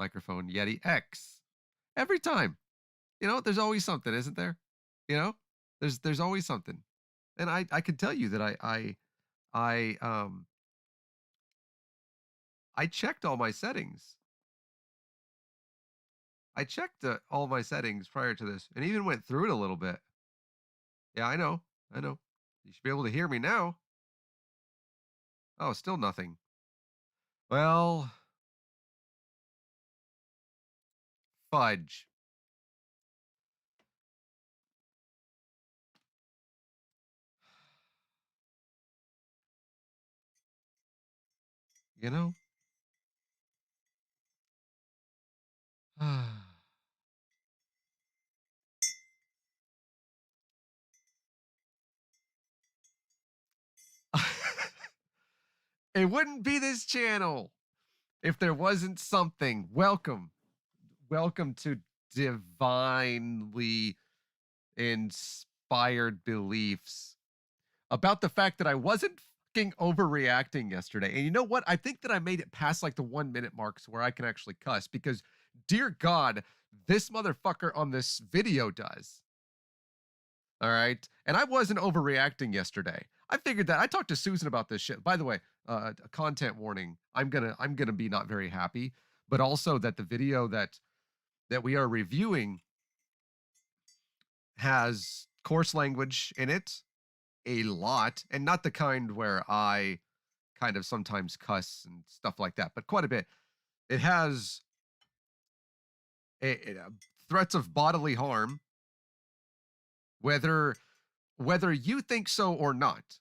microphone Yeti X. Every time. You know, there's always something, isn't there? You know? There's always something. And I could tell you that I I checked all my settings. I checked all my settings prior to this and even went through it a little bit. Yeah, I know. I know. You should be able to hear me now. Oh, still nothing. Well, fudge. You know? It wouldn't be this channel if there wasn't something. Welcome. Welcome to divinely inspired beliefs about the fact that I wasn't fucking overreacting yesterday. And you know what? I think that I made it past like the 1 minute marks where I can actually cuss because, dear God, this motherfucker on this video does. All right. And I wasn't overreacting yesterday. I figured that. I talked to Susan about this shit. By the way, a content warning. I'm gonna be not very happy, but also that the video that we are reviewing has coarse language in it, a lot, and not the kind where I kind of sometimes cuss and stuff like that, but quite a bit. It has threats of bodily harm, whether you think so or not.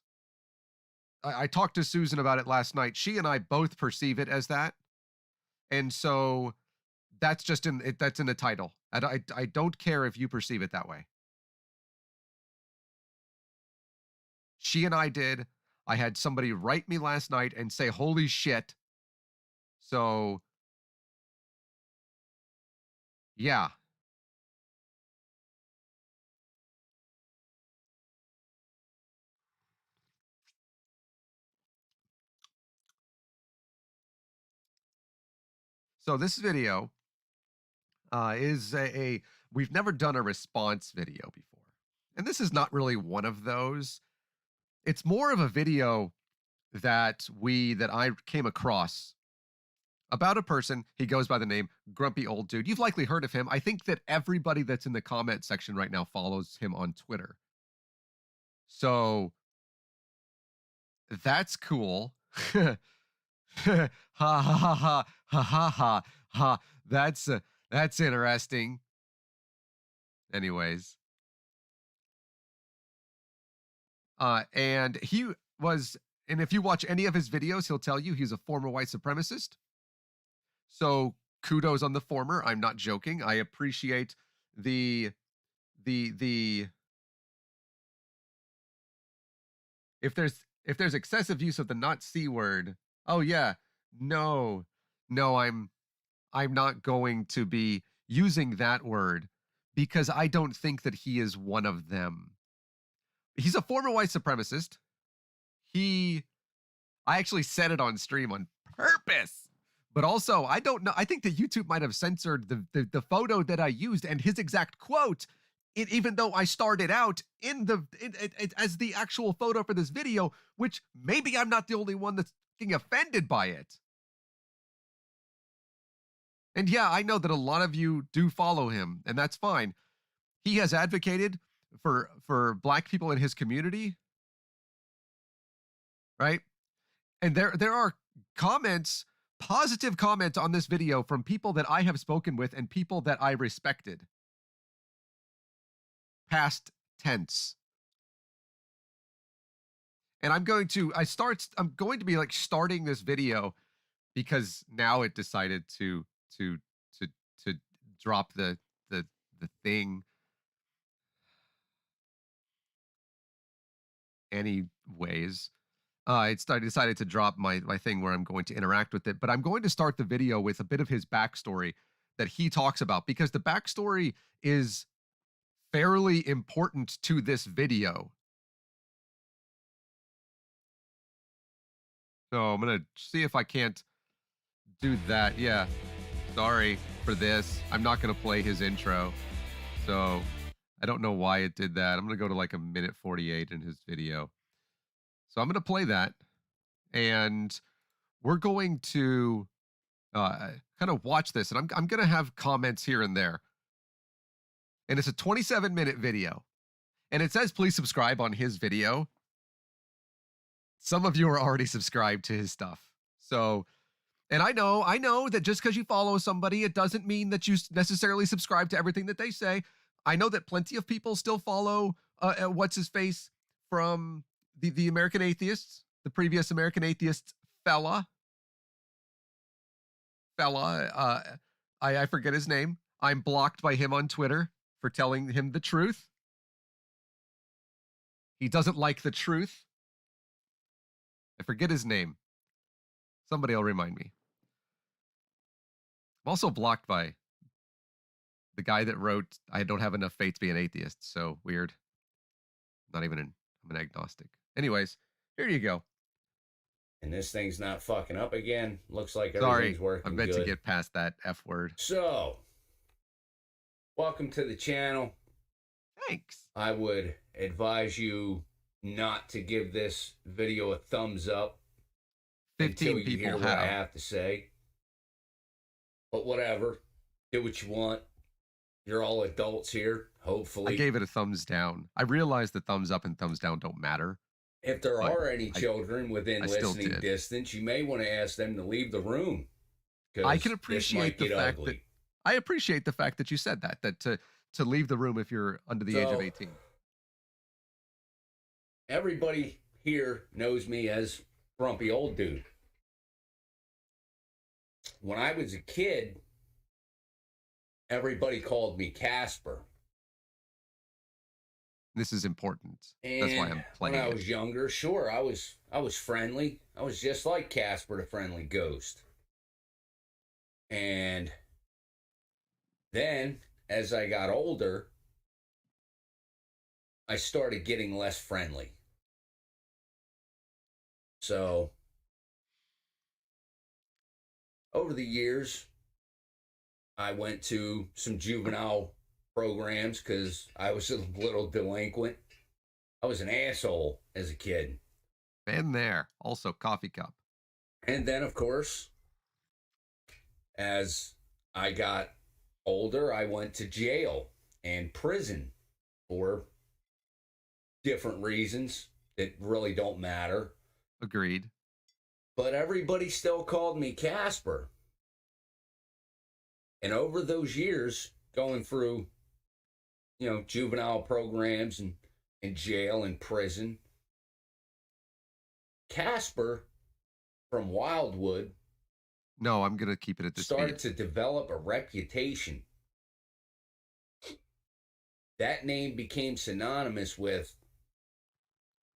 I talked to Susan about it last night. She and I both perceive it as that, and so that's just in it. That's in the title. I don't care if you perceive it that way. She and I did. I had somebody write me last night and say, "Holy shit." So, yeah. So this video is we've never done a response video before. And this is not really one of those. It's more of a video that I came across about a person. He goes by the name Grumpy Old Dude. You've likely heard of him. I think that everybody that's in the comment section right now follows him on Twitter. So that's cool. Ha ha ha ha ha ha ha ha. That's interesting. Anyways, and he was, and if you watch any of his videos, he'll tell you he's a former white supremacist. So kudos on the former. I'm not joking. I appreciate the if there's excessive use of the not C word. Oh yeah, no, I'm not going to be using that word because I don't think that he is one of them. He's a former white supremacist. I actually said it on stream on purpose. But also, I don't know. I think that YouTube might have censored the photo that I used and his exact quote. Even though I started out as the actual photo for this video, which maybe I'm not the only one that's getting offended by it. And yeah, I know that a lot of you do follow him, and that's fine. He has advocated for black people in his community, right? And there are comments, positive comments on this video from people that I have spoken with and people that I respected. Past tense. And I'm going to be like starting this video because now it decided to drop the thing. Anyways, decided to drop my thing where I'm going to interact with it, but I'm going to start the video with a bit of his backstory that he talks about because the backstory is fairly important to this video. So I'm gonna see if I can't do that. Yeah. So sorry for this. I'm not going to play his intro. So I don't know why it did that. I'm going to go to like a minute 48 in his video. So I'm going to play that. And we're going to kind of watch this. And I'm going to have comments here and there. And it's a 27-minute video. And it says, please subscribe on his video. Some of you are already subscribed to his stuff. So, and I know that just because you follow somebody, it doesn't mean that you necessarily subscribe to everything that they say. I know that plenty of people still follow what's his face from the American Atheists, the previous American Atheist fella. I forget his name. I'm blocked by him on Twitter for telling him the truth. He doesn't like the truth. I forget his name. Somebody will remind me. I'm also blocked by the guy that wrote, I don't have enough faith to be an atheist. So weird. I'm an agnostic. Anyways, here you go. And this thing's not fucking up again. Looks like Sorry, everything's working I meant good. to get past that F word. So, welcome to the channel. Thanks. I would advise you not to give this video a thumbs up 15 until you people hear what I have to say. But whatever. Do what you want. You're all adults here, hopefully. I gave it a thumbs down. I realized that thumbs up and thumbs down don't matter. If there are any children within listening distance, you may want to ask them to leave the room. I can appreciate the fact that I appreciate the fact that you said that to leave the room if you're under the age of 18. Everybody here knows me as Grumpy Old Dude. When I was a kid, everybody called me Casper. This is important. That's why I'm playing. When I was younger, sure, I was friendly. I was just like Casper the Friendly Ghost. And then, as I got older, I started getting less friendly. So, over the years, I went to some juvenile programs because I was a little delinquent. I was an asshole as a kid. Been there. Also, coffee cup. And then, of course, as I got older, I went to jail and prison for different reasons that really don't matter. Agreed. But everybody still called me Casper. And over those years, going through, juvenile programs and jail and prison, Casper from Wildwood. No, I'm going to keep it at this started to develop a reputation. That name became synonymous with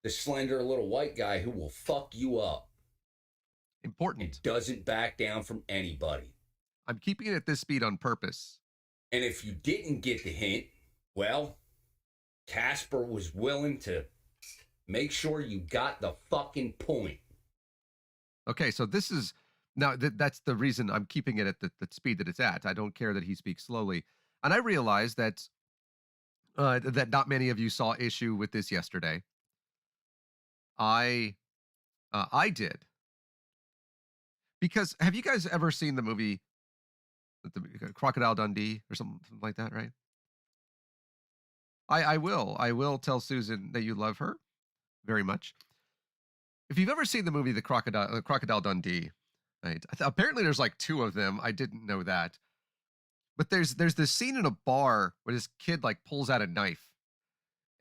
the slender little white guy who will fuck you up. Important. And doesn't back down from anybody. I'm keeping it at this speed on purpose. And if you didn't get the hint, well, Casper was willing to make sure you got the fucking point. Okay, so this is, now that's the reason I'm keeping it at the speed that it's at. I don't care that he speaks slowly. And I realize that that not many of you saw issue with this yesterday. I did. Because have you guys ever seen the movie Crocodile Dundee or something like that, right? I will tell Susan that you love her very much. If you've ever seen the movie The Crocodile Dundee, right? Apparently there's like 2 of them. I didn't know that. But there's this scene in a bar where this kid like pulls out a knife.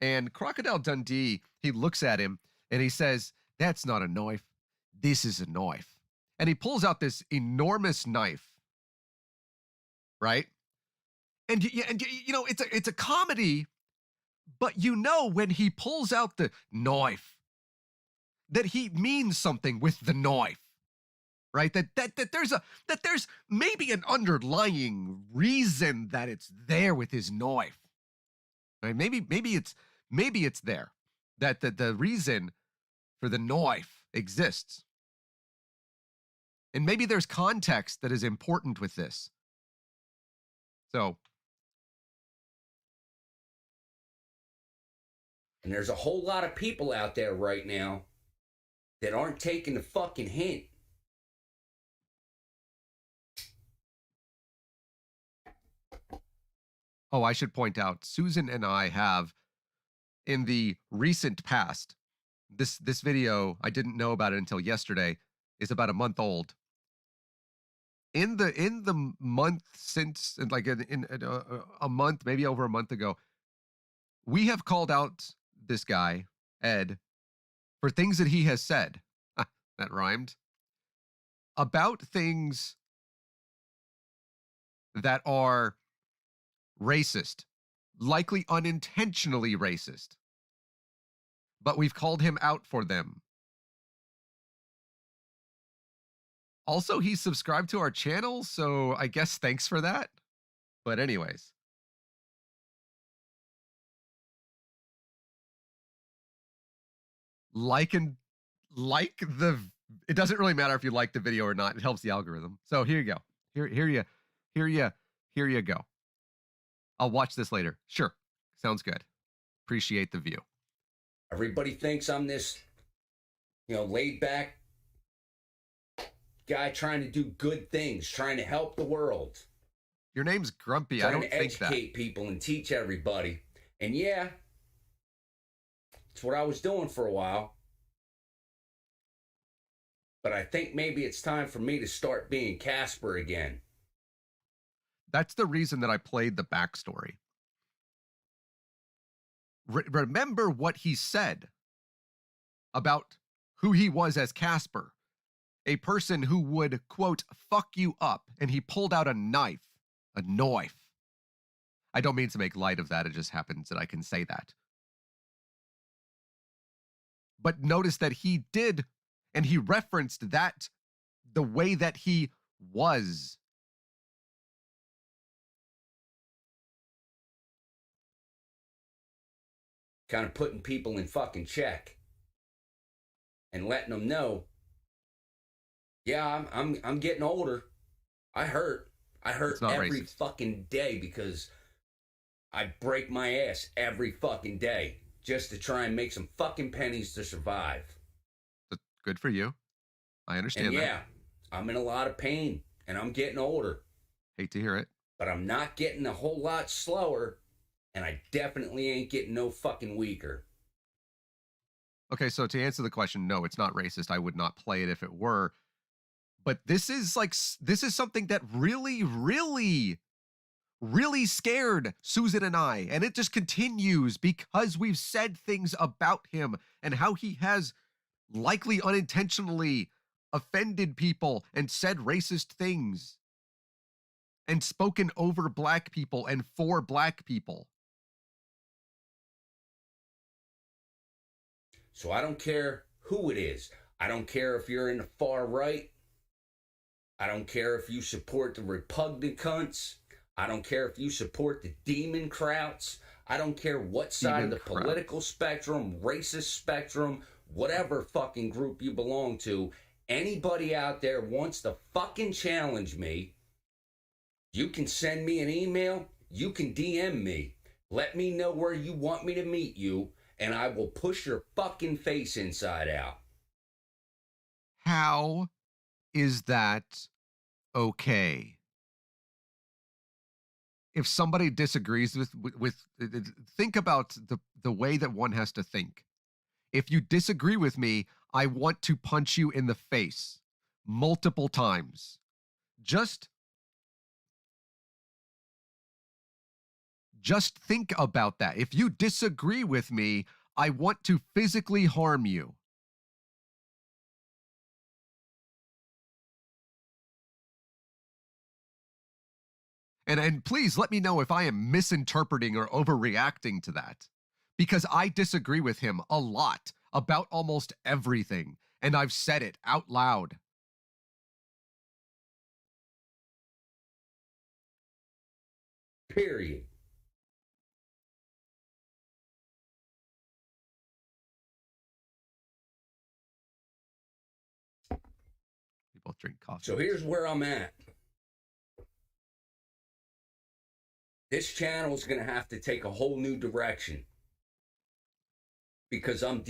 And Crocodile Dundee, he looks at him and he says, "That's not a knife. This is a knife." And he pulls out this enormous knife. Right? And it's a comedy, but when he pulls out the knife that he means something with the knife. Right? That there's maybe an underlying reason that it's there with his knife. Right? Maybe it's there. That the reason for the knife exists. And maybe there's context that is important with this. So, And there's a whole lot of people out there right now that aren't taking the fucking hint. oh, I should point out, Susan and I have in the recent past, this video, I didn't know about it until yesterday, is about a month old. In the month since, like a month, maybe over a month ago, we have called out this guy, Ed, for things that he has said. That rhymed. About things that are racist, likely unintentionally racist, but we've called him out for them. Also, he's subscribed to our channel, so I guess thanks for that. But anyways, like and like the it doesn't really matter if you like the video or not. It helps the algorithm. So here you go. Here you go. I'll watch this later. Sure. Sounds good. Appreciate the view. Everybody thinks I'm this, laid back guy trying to do good things, trying to help the world. Your name's Grumpy. I don't think that. Trying to educate people and teach everybody. And yeah, it's what I was doing for a while. But I think maybe it's time for me to start being Casper again. That's the reason that I played the backstory. Remember what he said about who he was as Casper, a person who would, quote, fuck you up. And he pulled out a knife. A knife. I don't mean to make light of that. It just happens that I can say that. But notice that he did, and he referenced that the way that he was. Kind of putting people in fucking check and letting them know, yeah, I'm getting older. I hurt every racist. fucking day because I break my ass every fucking day just to try and make some fucking pennies to survive. Good for you. I understand and that. Yeah, I'm in a lot of pain and I'm getting older. Hate to hear it. But I'm not getting a whole lot slower, and I definitely ain't getting no fucking weaker. Okay, so to answer the question, no, it's not racist. I would not play it if it were. But this is something that really, really, really scared Susan and I. And it just continues because we've said things about him and how he has likely unintentionally offended people and said racist things and spoken over black people and for black people. So I don't care who it is. I don't care if you're in the far right. I don't care if you support the repugnant cunts. I don't care if you support the demon krauts. I don't care what side of the political spectrum, racist spectrum, whatever fucking group you belong to. Anybody out there wants to fucking challenge me, you can send me an email. You can DM me. Let me know where you want me to meet you, and I will push your fucking face inside out. How is that okay? If somebody disagrees with think about the way that one has to think. If you disagree with me, I want to punch you in the face multiple times. Just think about that. If you disagree with me, I want to physically harm you. And please let me know if I am misinterpreting or overreacting to that, because I disagree with him a lot about almost everything, and I've said it out loud. Period. We both drink coffee. So here's where I'm at. This channel is going to have to take a whole new direction because I'm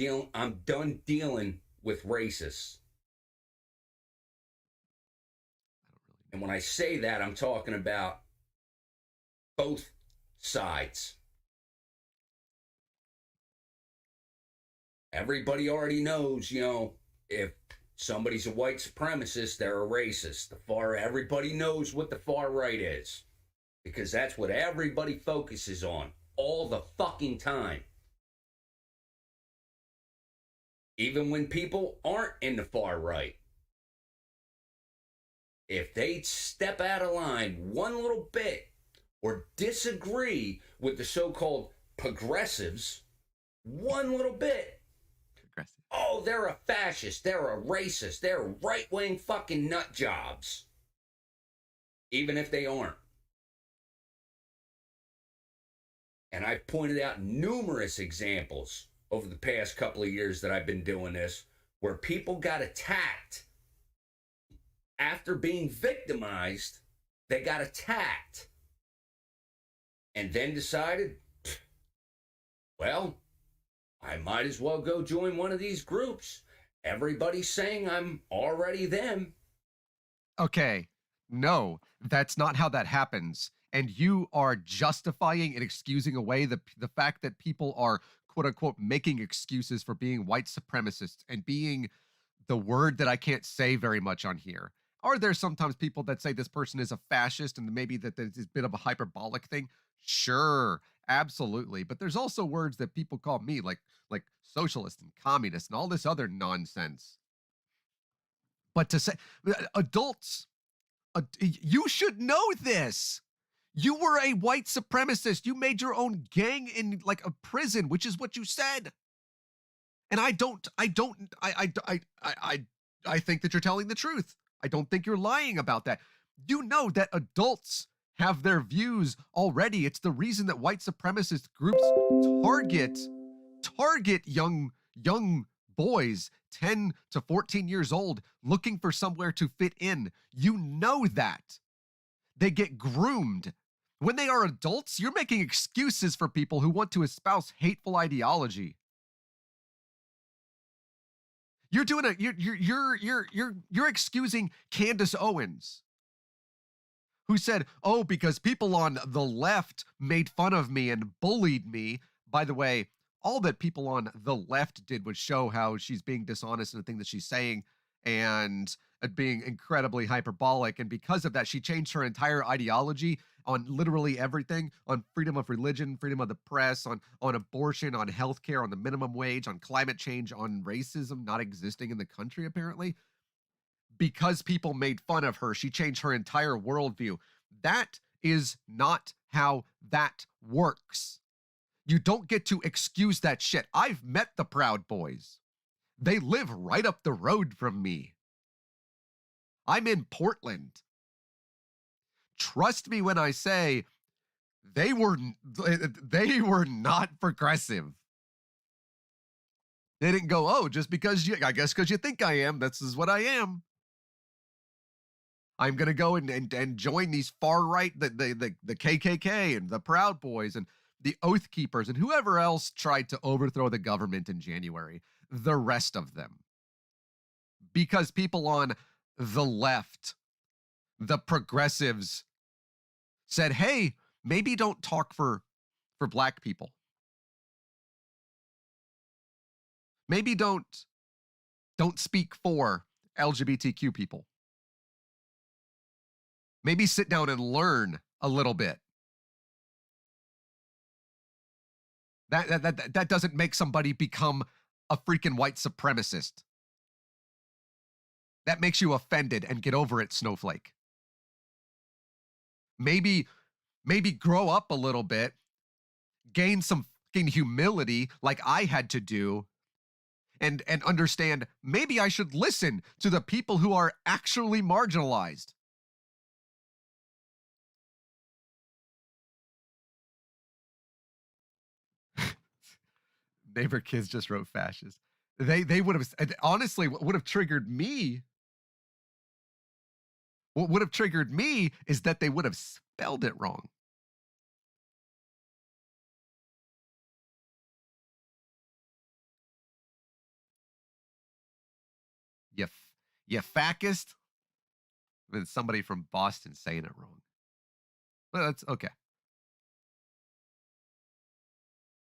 done dealing with racists. And when I say that, I'm talking about both sides. Everybody already knows, if somebody's a white supremacist, they're a racist. Everybody knows what the far right is because that's what everybody focuses on all the fucking time. Even when people aren't in the far right. If they step out of line one little bit or disagree with the so-called progressives one little bit, oh, they're a fascist, they're a racist, they're right-wing fucking nut jobs. Even if they aren't. And I've pointed out numerous examples over the past couple of years that I've been doing this where people got attacked after being victimized. They got attacked and then decided, well, I might as well go join one of these groups. Everybody's saying I'm already them. Okay, no, that's not how that happens. And you are justifying and excusing away the fact that people are, quote unquote, making excuses for being white supremacists and being the word that I can't say very much on here. Are there sometimes people that say this person is a fascist and maybe that there's a bit of a hyperbolic thing? Sure, absolutely. But there's also words that people call me like socialist and communist and all this other nonsense. But to say adults, you should know this. You were a white supremacist. You made your own gang in like a prison, which is what you said. And I think that you're telling the truth. I don't think you're lying about that. You know that adults have their views already. It's the reason that white supremacist groups target young boys 10 to 14 years old looking for somewhere to fit in. You know that. They get groomed. When they are adults, you're making excuses for people who want to espouse hateful ideology. You're doing you're excusing Candace Owens, who said, "Oh, because people on the left made fun of me and bullied me." By the way, all that people on the left did was show how she's being dishonest in the thing that she's saying and being incredibly hyperbolic. And because of that, she changed her entire ideology on literally everything, on freedom of religion, freedom of the press, on abortion, on healthcare, on the minimum wage, on climate change, on racism not existing in the country, apparently. Because people made fun of her, she changed her entire worldview. That is not how that works. You don't get to excuse that shit. I've met the Proud Boys. They live right up the road from me. I'm in Portland. Trust me when I say they were not progressive. They didn't go, "Oh, just because I guess because you think I am, this is what I am. I'm gonna go and join these far right, the KKK and the Proud Boys and the Oath Keepers and whoever else tried to overthrow the government in January. The rest of them, because people on the left, the progressives, said, "Hey, maybe don't talk for black people. Maybe don't speak for LGBTQ people. Maybe sit down and learn a little bit." That doesn't make somebody become a freaking white supremacist. That makes you offended, and get over it, snowflake. Maybe grow up a little bit, gain some fucking humility like I had to do, and understand maybe I should listen to the people who are actually marginalized. Neighbor kids just wrote fascist. They would have, honestly, what would have triggered me, is that they would have spelled it wrong. You fackist. It's somebody from Boston saying it wrong. Well, that's okay.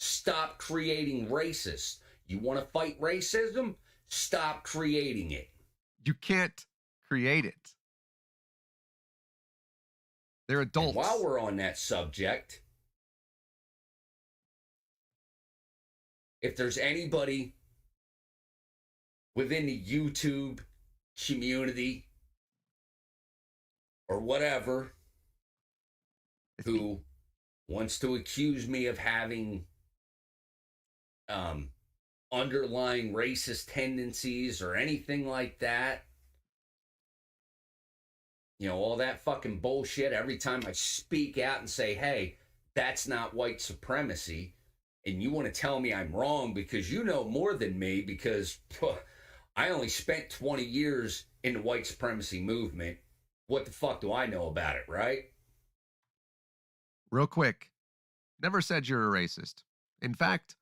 Stop creating racist. You want to fight racism? Stop creating it. You can't create it. They're adults. And while we're on that subject, if there's anybody within the YouTube community or whatever who wants to accuse me of having underlying racist tendencies or anything like that, you know, all that fucking bullshit, every time I speak out and say, hey, that's not white supremacy, and you want to tell me I'm wrong because you know more than me, because I only spent 20 years in the white supremacy movement. What the fuck do I know about it, right? Real quick, never said you're a racist. In fact,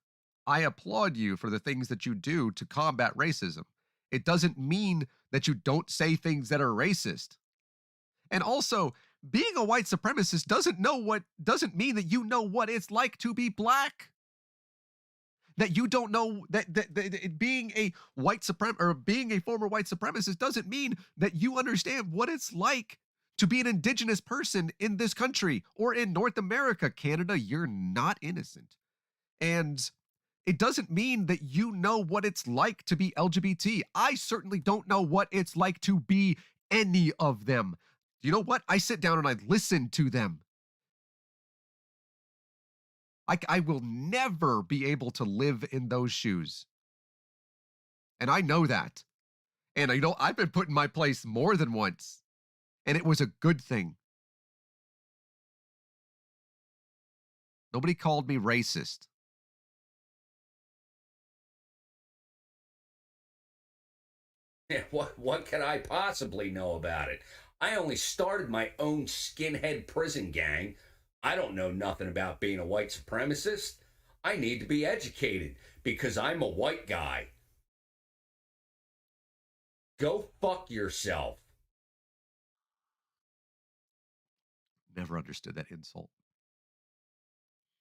I applaud you for the things that you do to combat racism. It doesn't mean that you don't say things that are racist. And also, being a white supremacist doesn't mean that you know what it's like to be black. That you don't know that being a being a former white supremacist doesn't mean that you understand what it's like to be an indigenous person in this country or in North America. Canada, you're not innocent. And it doesn't mean that you know what it's like to be LGBT. I certainly don't know what it's like to be any of them. You know what? I sit down and I listen to them. I will never be able to live in those shoes. And I know that. And you know, I've been put in my place more than once. And it was a good thing. Nobody called me racist. Yeah, what could I possibly know about it? I only started my own skinhead prison gang. I don't know nothing about being a white supremacist. I need to be educated because I'm a white guy. Go fuck yourself. Never understood that insult.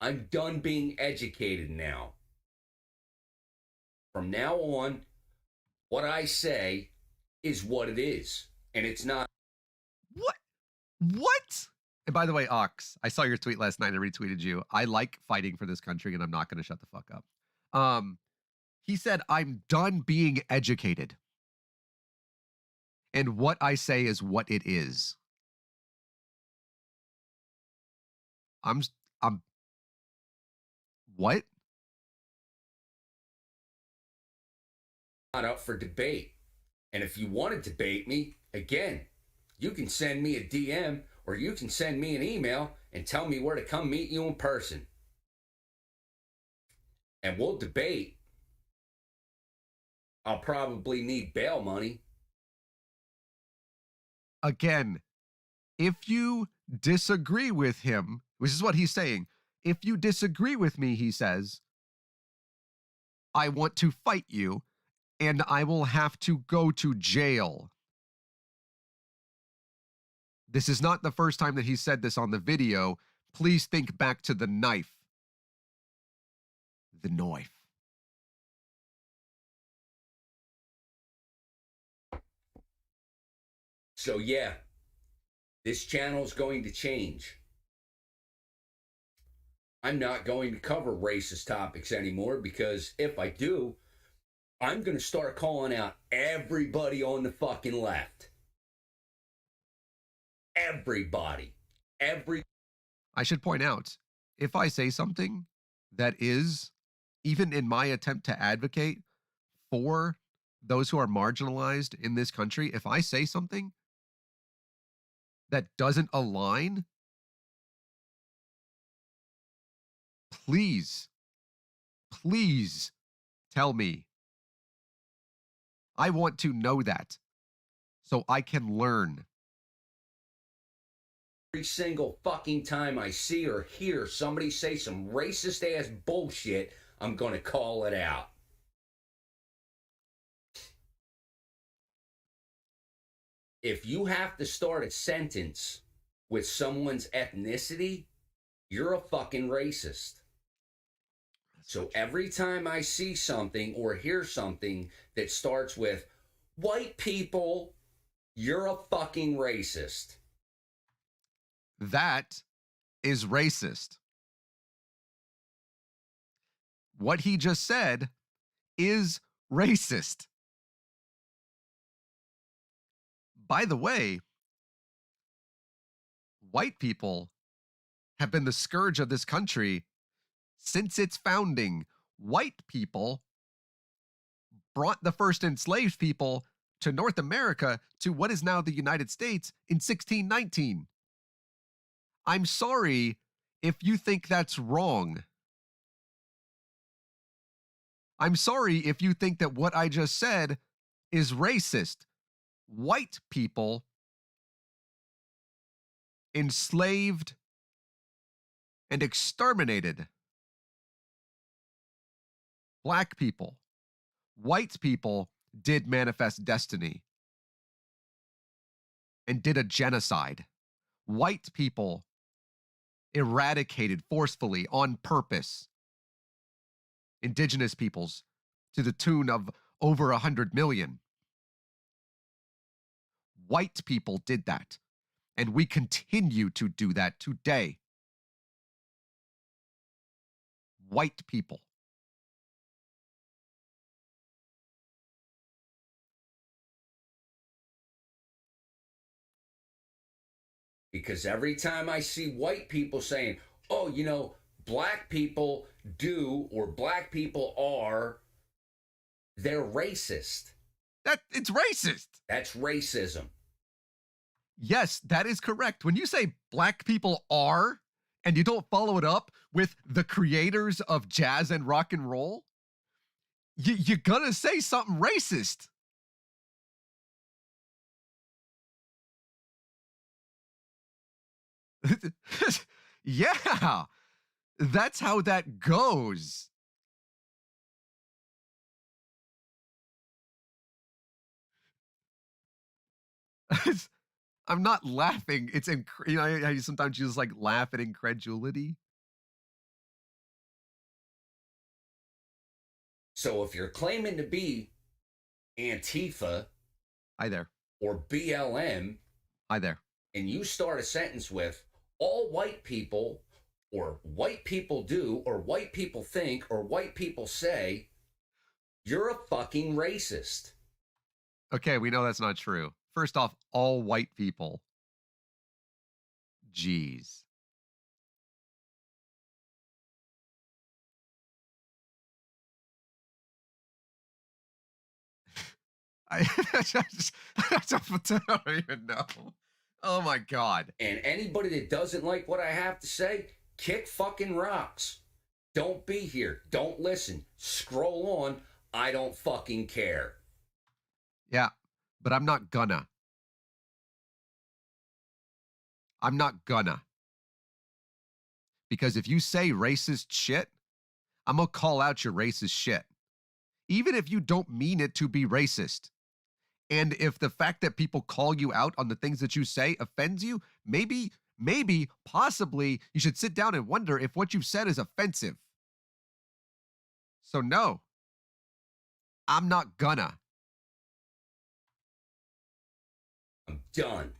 I'm done being educated now. From now on, what I say is what it is. And it's not. What? And by the way, Ox, I saw your tweet last night. I retweeted you. I like fighting for this country, and I'm not going to shut the fuck up. He said, I'm done being educated. And what I say is what it is. I'm what? Not up for debate. And if you want to debate me, again, you can send me a DM or you can send me an email and tell me where to come meet you in person. And we'll debate. I'll probably need bail money. Again, if you disagree with him, which is what he's saying, if you disagree with me, he says, I want to fight you and I will have to go to jail. This is not the first time that he said this on the video. Please think back to the knife. The knife. So yeah, this channel is going to change. I'm not going to cover racist topics anymore because if I do, I'm going to start calling out everybody on the fucking left. Everybody. I should point out, if I say something that is, even in my attempt to advocate for those who are marginalized in this country, if I say something that doesn't align, please tell me. I want to know that so I can learn. Every single fucking time I see or hear somebody say some racist ass bullshit, I'm going to call it out. if you have to start a sentence with someone's ethnicity, you're a fucking racist. So every time I see something or hear something that starts with white people, you're a fucking racist. That is racist. What he just said is racist. By the way, white people have been the scourge of this country since its founding. White people brought the first enslaved people to North America, to what is now the United States, in 1619. I'm sorry if you think that's wrong. I'm sorry if you think that what I just said is racist. White people enslaved and exterminated black people. White people did manifest destiny and did a genocide. White people eradicated forcefully, on purpose, indigenous peoples to the tune of over 100 million. White people did that, and we continue to do that today. White people. Because every time I see white people saying, oh, black people do or black people are, they're racist. It's racist. That's racism. Yes, that is correct. When you say black people are, and you don't follow it up with the creators of jazz and rock and roll, you're gonna say something racist. Yeah, that's how that goes. I'm not laughing. It's how you sometimes you just like laugh at incredulity. So if you're claiming to be Antifa Hi there. or BLM, Hi there. and you start a sentence with all white people or white people do or white people think or white people say, you're a fucking racist. Okay, we know that's not true. First off, all white people. Jeez. I, I don't even know. Oh my God. And anybody that doesn't like what I have to say, kick fucking rocks. Don't be here. Don't listen. Scroll on. I don't fucking care. Yeah, but I'm not gonna. I'm not gonna. Because if you say racist shit, I'm gonna call out your racist shit. Even if you don't mean it to be racist. And if the fact that people call you out on the things that you say offends you, maybe, possibly, you should sit down and wonder if what you've said is offensive. So, no, I'm not gonna. I'm done.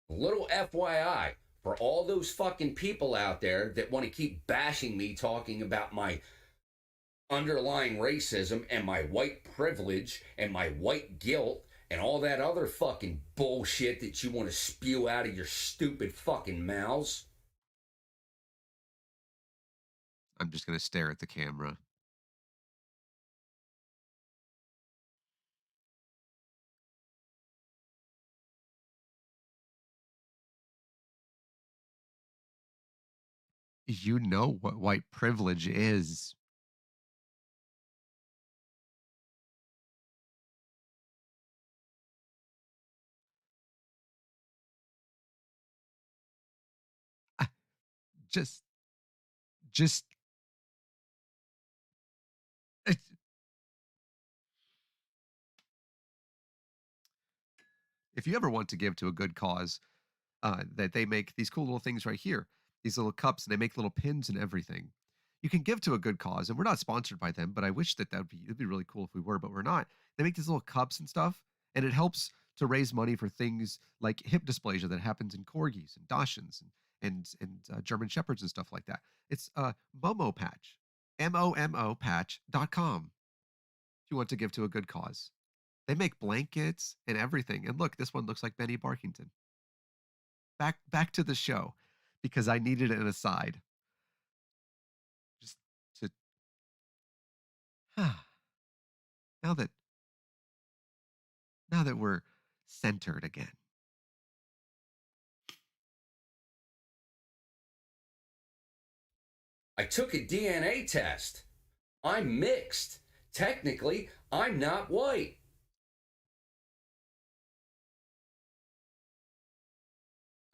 A little FYI for all those fucking people out there that want to keep bashing me, talking about my underlying racism and my white privilege and my white guilt and all that other fucking bullshit that you want to spew out of your stupid fucking mouths. I'm just gonna stare at the camera. You know what white privilege is. Ah, Just, just, it's- If you ever want to give to a good cause, that they make these cool little things right here, these little cups, and they make little pins and everything. You can give to a good cause, and we're not sponsored by them, but I wish that it'd be really cool if we were, but we're not. They make these little cups and stuff, and it helps to raise money for things like hip dysplasia that happens in corgis and Dachshunds and German shepherds and stuff like that. It's Momopatch, MOMO patch.com. If you want to give to a good cause, they make blankets and everything. And look, this one looks like Benny Barkington. Back to the show, because I needed an aside. Just to now that we're centered again. I took a DNA test. I'm mixed. Technically, I'm not white.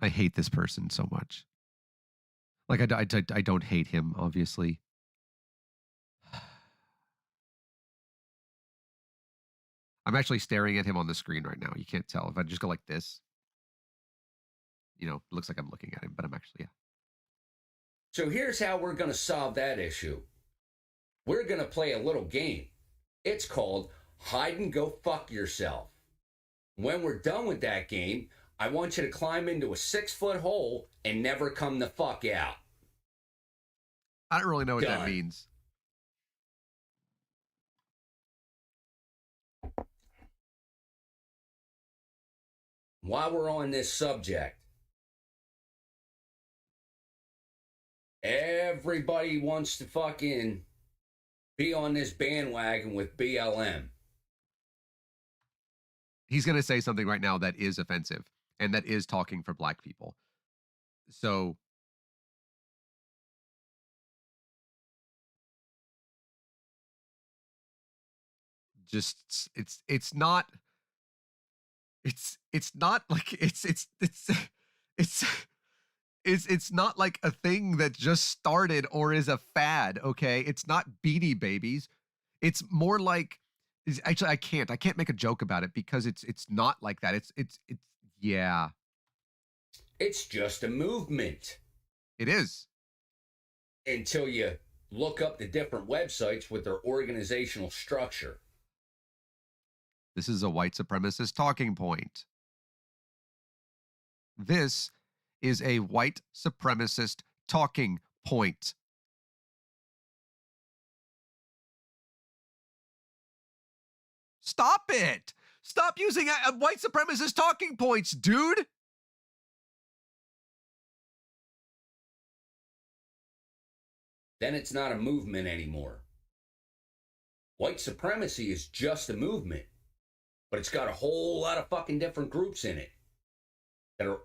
I hate this person so much. Like, I don't hate him, obviously. I'm actually staring at him on the screen right now. You can't tell. If I just go like this, it looks like I'm looking at him, but I'm actually, yeah. So here's how we're going to solve that issue. We're going to play a little game. It's called Hide and Go Fuck Yourself. When we're done with that game, I want you to climb into a 6-foot hole and never come the fuck out. I don't really know what that means. While we're on this subject, everybody wants to fucking be on this bandwagon with BLM. He's going to say something right now that is offensive and that is talking for black people. So just it's not like it's not like a thing that just started or is a fad. Okay, it's not Beanie Babies. It's more like, actually I can't make a joke about it because it's not like that. It's yeah. It's just a movement. It is. Until you look up the different websites with their organizational structure. This is a white supremacist talking point. This is a white supremacist talking point. Stop it! Stop using white supremacist talking points, dude! Then it's not a movement anymore. White supremacy is just a movement, but it's got a whole lot of fucking different groups in it that are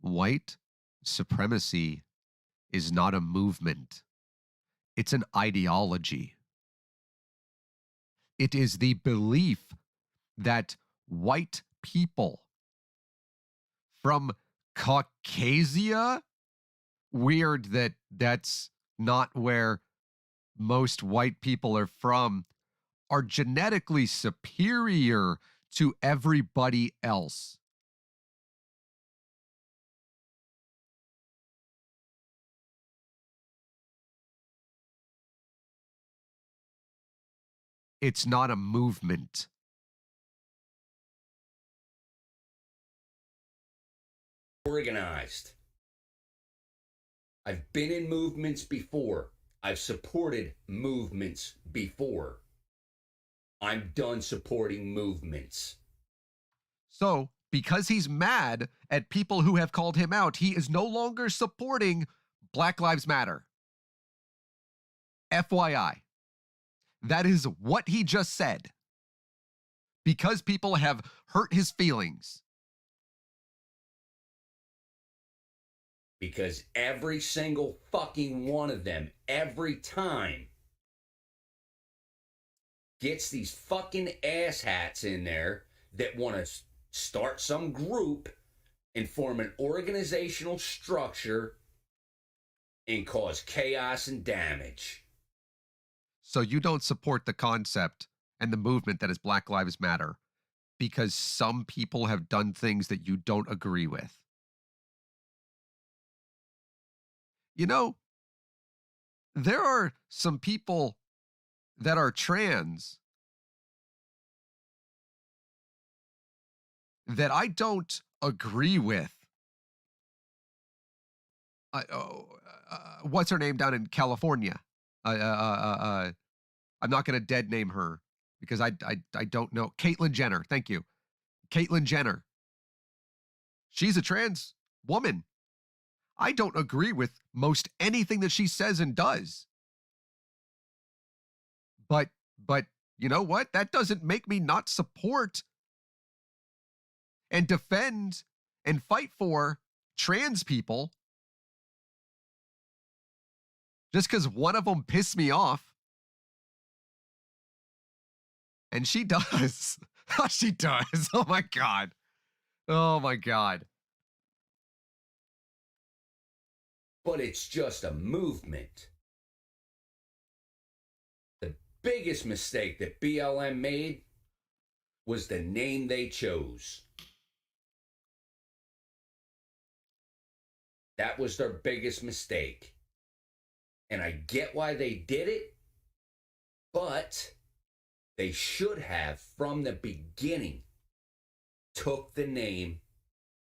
White supremacy is not a movement. It's an ideology. It is the belief that white people from Caucasia, weird that that's not where most white people are from, are genetically superior to everybody else. It's not a movement. organized. I've been in movements before. I've supported movements before. I'm done supporting movements. So, because he's mad at people who have called him out, he is no longer supporting Black Lives Matter. FYI. That is what he just said. Because people have hurt his feelings. Because every single fucking one of them, every time, gets these fucking asshats in there that want to start some group and form an organizational structure and cause chaos and damage. So you don't support the concept and the movement that is Black Lives Matter. because some people have done things that you don't agree with. You know, there are some people that are trans that I don't agree with. What's her name down in California? Uh, uh, uh, uh, uh, I'm not going to dead name her because I don't know. Caitlyn Jenner. Thank you. Caitlyn Jenner. She's a trans woman. I don't agree with most anything that she says and does. But but you know what? That doesn't make me not support and defend and fight for trans people just because one of them pissed me off. And she does. She does. Oh my God. Oh my God. But it's just a movement. The biggest mistake that BLM made was the name they chose. That was their biggest mistake. And I get why they did it, but they should have, from the beginning, took the name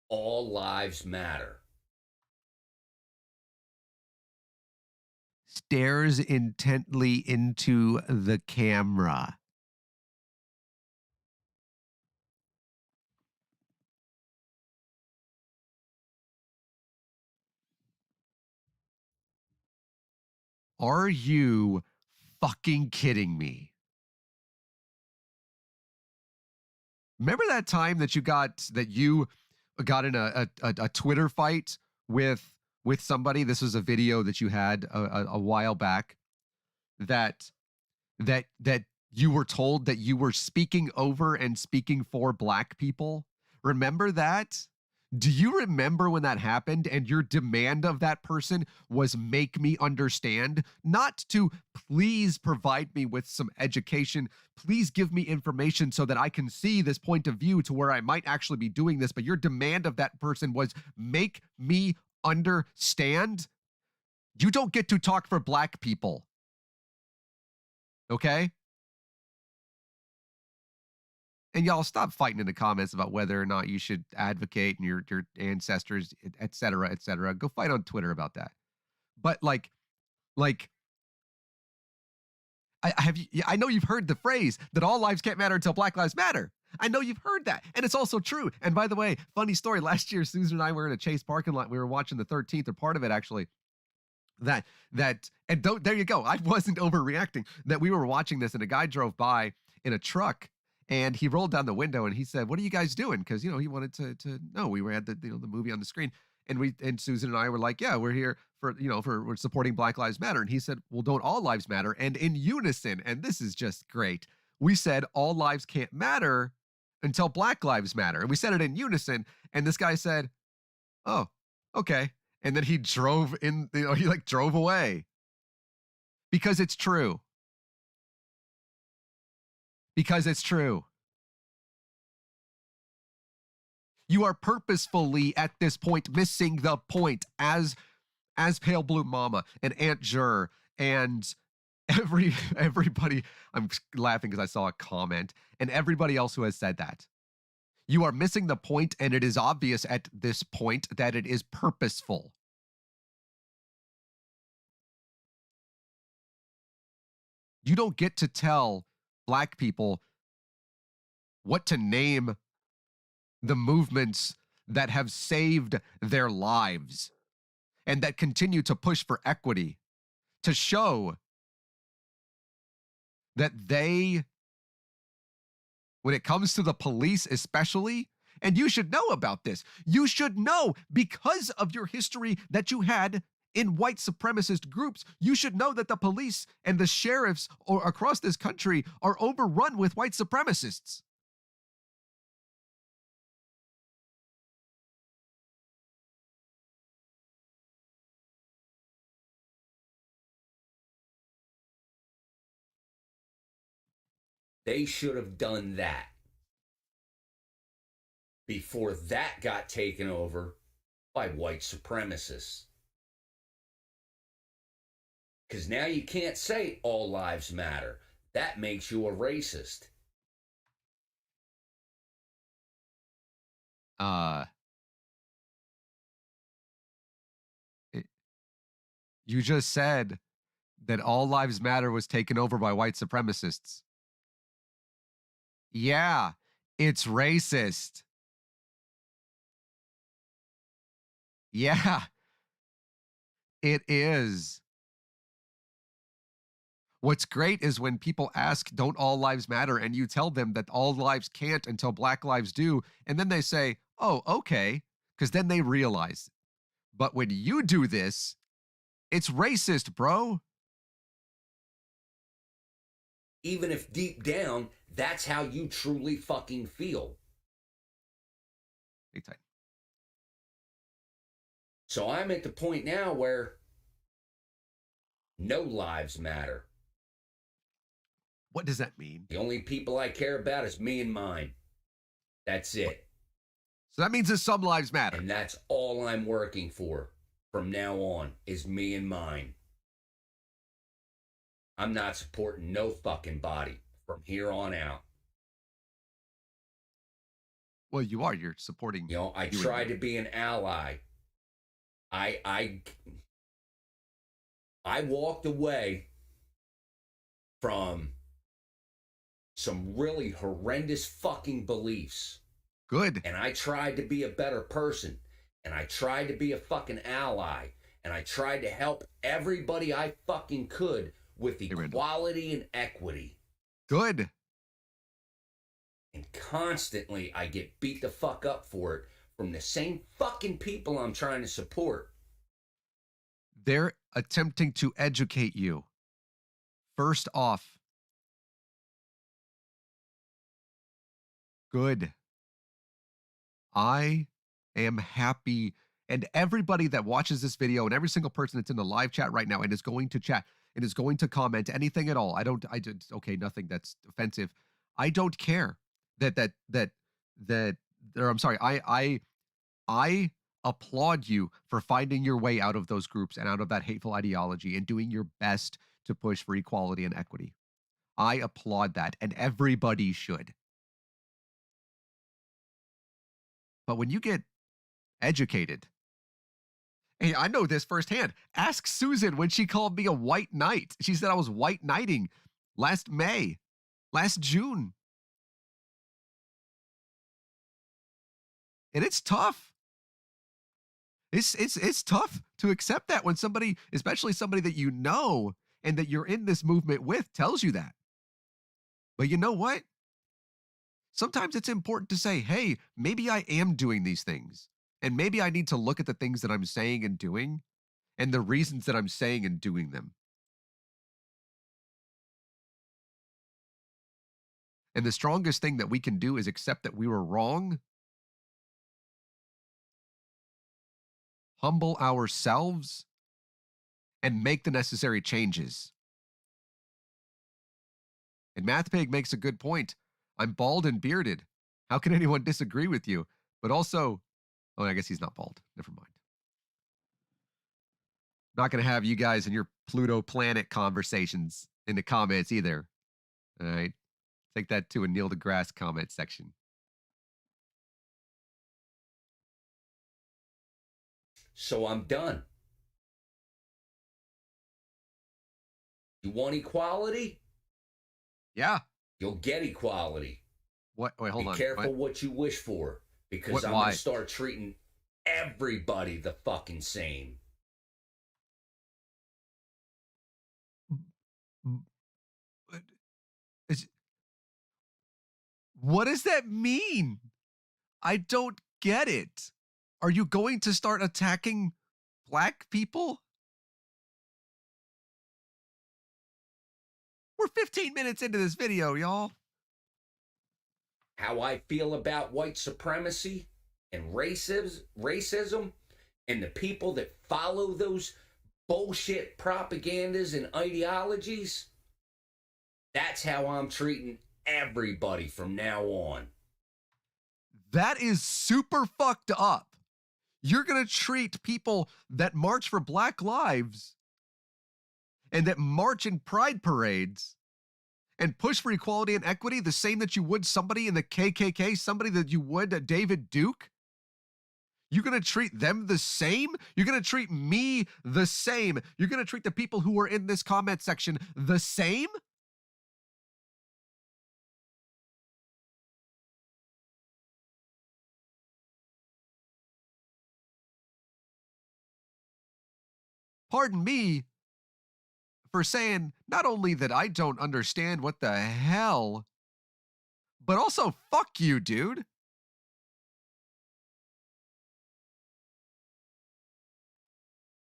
All Lives Matter. Stares intently into the camera. Are you fucking kidding me? Remember that time that you got in a Twitter fight with somebody? This was a video that you had a while back that that you were told that you were speaking over and speaking for black people. Remember that? Do you remember when that happened and your demand of that person was make me understand, not to please provide me with some education, please give me information so that I can see this point of view to where I might actually be doing this, but your demand of that person was make me understand? You don't get to talk for black people. Okay? And y'all stop fighting in the comments about whether or not you should advocate and your ancestors, et cetera, et cetera. Go fight on Twitter about that. But like I have you, I know you've heard the phrase that all lives can't matter until Black Lives Matter. I know you've heard that, and it's also true. And by the way, funny story: last year, Susan and I were in a Chase parking lot. We were watching the 13th, or part of it actually. And there you go. I wasn't overreacting. That we were watching this, and a guy drove by in a truck, and he rolled down the window and he said, "What are you guys doing?" Because he wanted to know. We were at the the movie on the screen, and Susan and I were like, "Yeah, we're here for we're supporting Black Lives Matter." And he said, "Well, don't all lives matter?" And in unison, and this is just great, we said, "All lives can't matter until Black Lives Matter," and we said it in unison. And this guy said, "Oh, okay." And then he drove in, he like drove away because it's true. Because it's true. You are purposefully at this point missing the point as Pale Blue Mama and Aunt Jur and everybody. I'm laughing because I saw a comment and everybody else who has said that. You are missing the point, and it is obvious at this point that it is purposeful. You don't get to tell black people what to name the movements that have saved their lives and that continue to push for equity, to show that they, when it comes to the police especially, and you should know about this, you should know because of your history that you had in white supremacist groups, you should know that the police and the sheriffs across this country are overrun with white supremacists. They should have done that. before that got taken over by white supremacists. Because now you can't say all lives matter. That makes you a racist. You just said that all lives matter was taken over by white supremacists. Yeah, it's racist. Yeah, it is. What's great is when people ask, don't all lives matter? And you tell them that all lives can't until black lives do. And then they say, oh, okay. Because then they realize. But when you do this, it's racist, bro. Even if deep down, that's how you truly fucking feel. Big time. So I'm at the point now where no lives matter. What does that mean? The only people I care about is me and mine. That's it. So that means that some lives matter. And that's all I'm working for from now on is me and mine. I'm not supporting no fucking body from here on out. Well, you are. You're supporting. You know, I try to be an ally. I walked away from some really horrendous fucking beliefs. Good. And I tried to be a better person. And I tried to be a fucking ally. And I tried to help everybody I fucking could with equality and equity. Good. And constantly I get beat the fuck up for it from the same fucking people I'm trying to support. They're attempting to educate you. First off, good. I am happy. And everybody that watches this video and every single person that's in the live chat right now and is going to chat and is going to comment anything at all. Okay, nothing that's offensive. I don't care I applaud you for finding your way out of those groups and out of that hateful ideology and doing your best to push for equality and equity. I applaud that, and everybody should. But when you get educated, hey, I know this firsthand. Ask Susan when she called me a white knight. She said I was white knighting last May, last June. And it's tough. It's tough to accept that when somebody, especially somebody that you know and that you're in this movement with, tells you that. But you know what? Sometimes it's important to say, hey, maybe I am doing these things. And maybe I need to look at the things that I'm saying and doing and the reasons that I'm saying and doing them. And the strongest thing that we can do is accept that we were wrong, humble ourselves, and make the necessary changes. And MathPig makes a good point. I'm bald and bearded. How can anyone disagree with you? But also, oh, I guess he's not bald. Never mind. Not going to have you guys in your Pluto planet conversations in the comments either. All right. Take that to a Neil deGrasse comment section. So I'm done. You want equality? Yeah. You'll get equality. What? Wait, hold on. Be careful what you wish for, because I'm going to start treating everybody the fucking same. What does that mean? I don't get it. Are you going to start attacking black people? We're 15 minutes into this video, y'all. How I feel about white supremacy and racism and the people that follow those bullshit propagandas and ideologies, that's how I'm treating everybody from now on. That is super fucked up. You're going to treat people that march for Black lives and that march in pride parades and push for equality and equity the same that you would somebody in the KKK, somebody that you would David Duke? You're going to treat them the same? You're going to treat me the same? You're going to treat the people who are in this comment section the same? Pardon me for saying not only that I don't understand what the hell, but also fuck you, dude.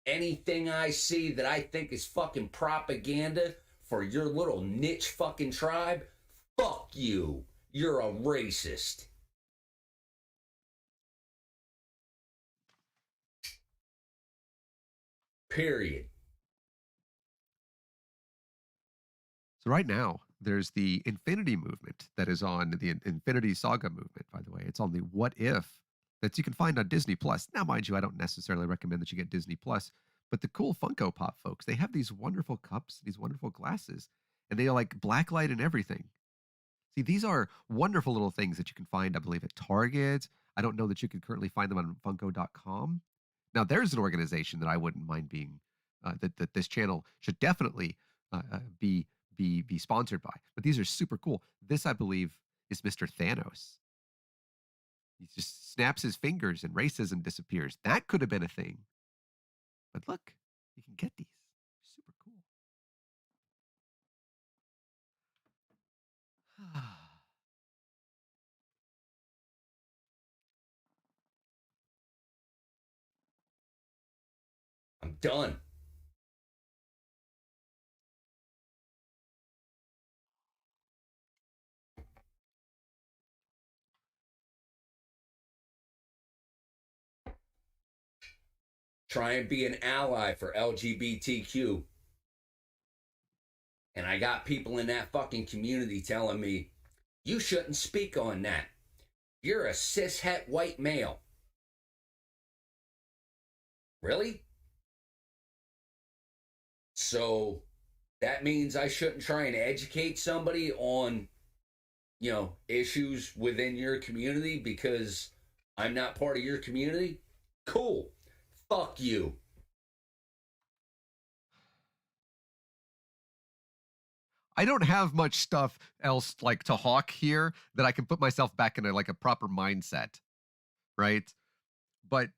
Anything I see that I think is fucking propaganda for your little niche fucking tribe, fuck you. You're a racist. Period. So right now, there's the Infinity movement that is on the Infinity Saga movement, by the way. It's on the What If that you can find on Disney Plus. Now, mind you, I don't necessarily recommend that you get Disney Plus, but the cool Funko Pop folks, they have these wonderful cups, these wonderful glasses, and they are like blacklight and everything. See, these are wonderful little things that you can find, I believe, at Target. I don't know that you can currently find them on Funko.com. Now, there's an organization that I wouldn't mind being, that this channel should definitely be sponsored by. But these are super cool. This, I believe, is Mr. Thanos. He just snaps his fingers and racism disappears. That could have been a thing. But look, you can get these. Super cool. I'm done. Try and be an ally for LGBTQ. And I got people in that fucking community telling me, you shouldn't speak on that. You're a cishet white male. Really? So that means I shouldn't try and educate somebody on, issues within your community because I'm not part of your community? Cool. Fuck you. I don't have much stuff else like to hawk here that I can put myself back in a proper mindset, right? But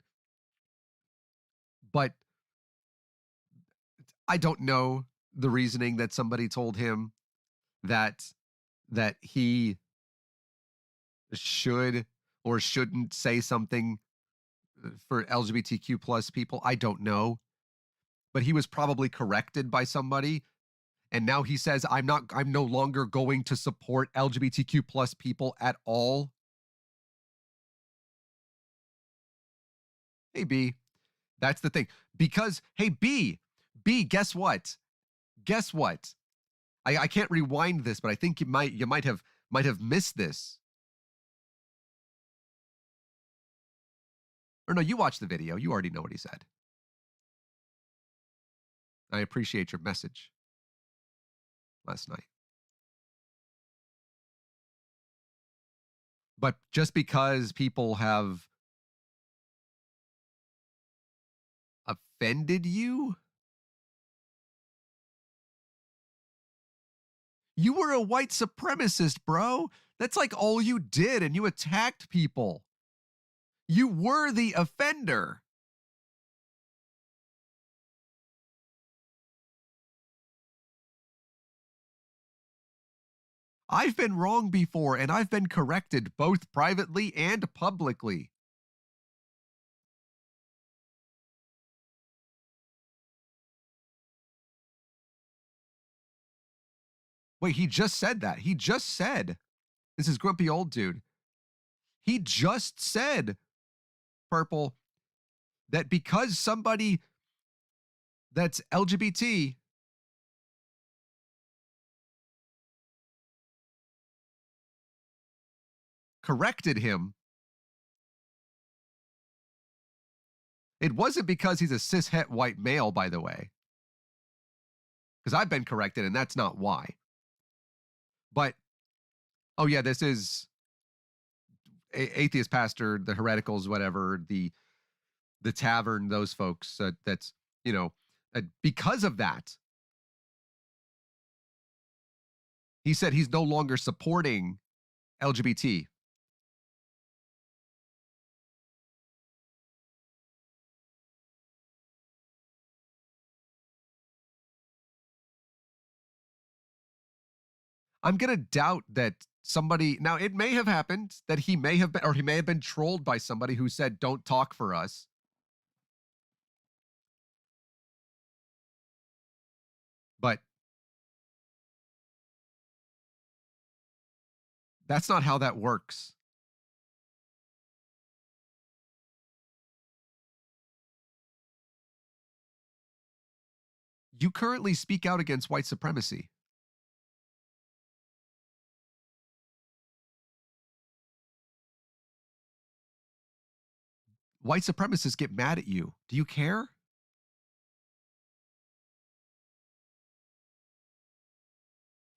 I don't know the reasoning that somebody told him that he should or shouldn't say something for LGBTQ plus people. I don't know, but he was probably corrected by somebody, and now he says I'm no longer going to support LGBTQ plus people at all. Hey B, that's the thing. Because hey B, guess what? Guess what? I can't rewind this, but I think you might have missed this. Or no, you watched the video. You already know what he said. I appreciate your message last night. But just because people have offended you, you were a white supremacist, bro. That's like all you did, and you attacked people. You were the offender. I've been wrong before, and I've been corrected both privately and publicly. Wait, he just said that. He just said, this is grumpy old dude. He just said, Purple, that because somebody that's LGBT corrected him, It wasn't because he's a cishet white male, by the way, because I've been corrected, and that's not why. But oh yeah, this is atheist pastor, the hereticals, whatever, the tavern, those folks. That's because of that, he said he's no longer supporting LGBT. I'm gonna doubt that somebody now it may have happened that he may have been or he may have been trolled by somebody who said don't talk for us. But that's not how that works. You currently speak out against white supremacy. White supremacists get mad at you. Do you care?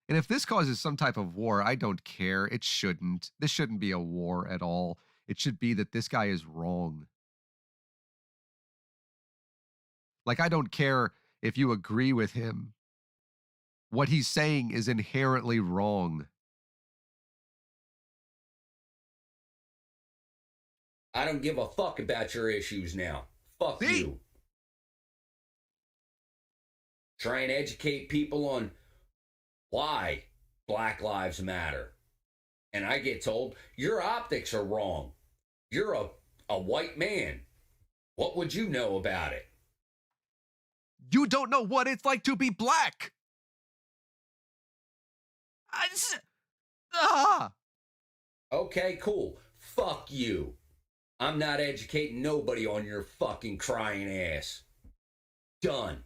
And if this causes some type of war, I don't care. It shouldn't. This shouldn't be a war at all. It should be that this guy is wrong. Like, I don't care if you agree with him. What he's saying is inherently wrong. I don't give a fuck about your issues now. Fuck See? you. Try and educate people on why Black Lives Matter. And I get told, your optics are wrong. You're a white man. What would you know about it? You don't know what it's like to be black. Ah. Okay, cool. Fuck you. I'm not educating nobody on your fucking crying ass. Done.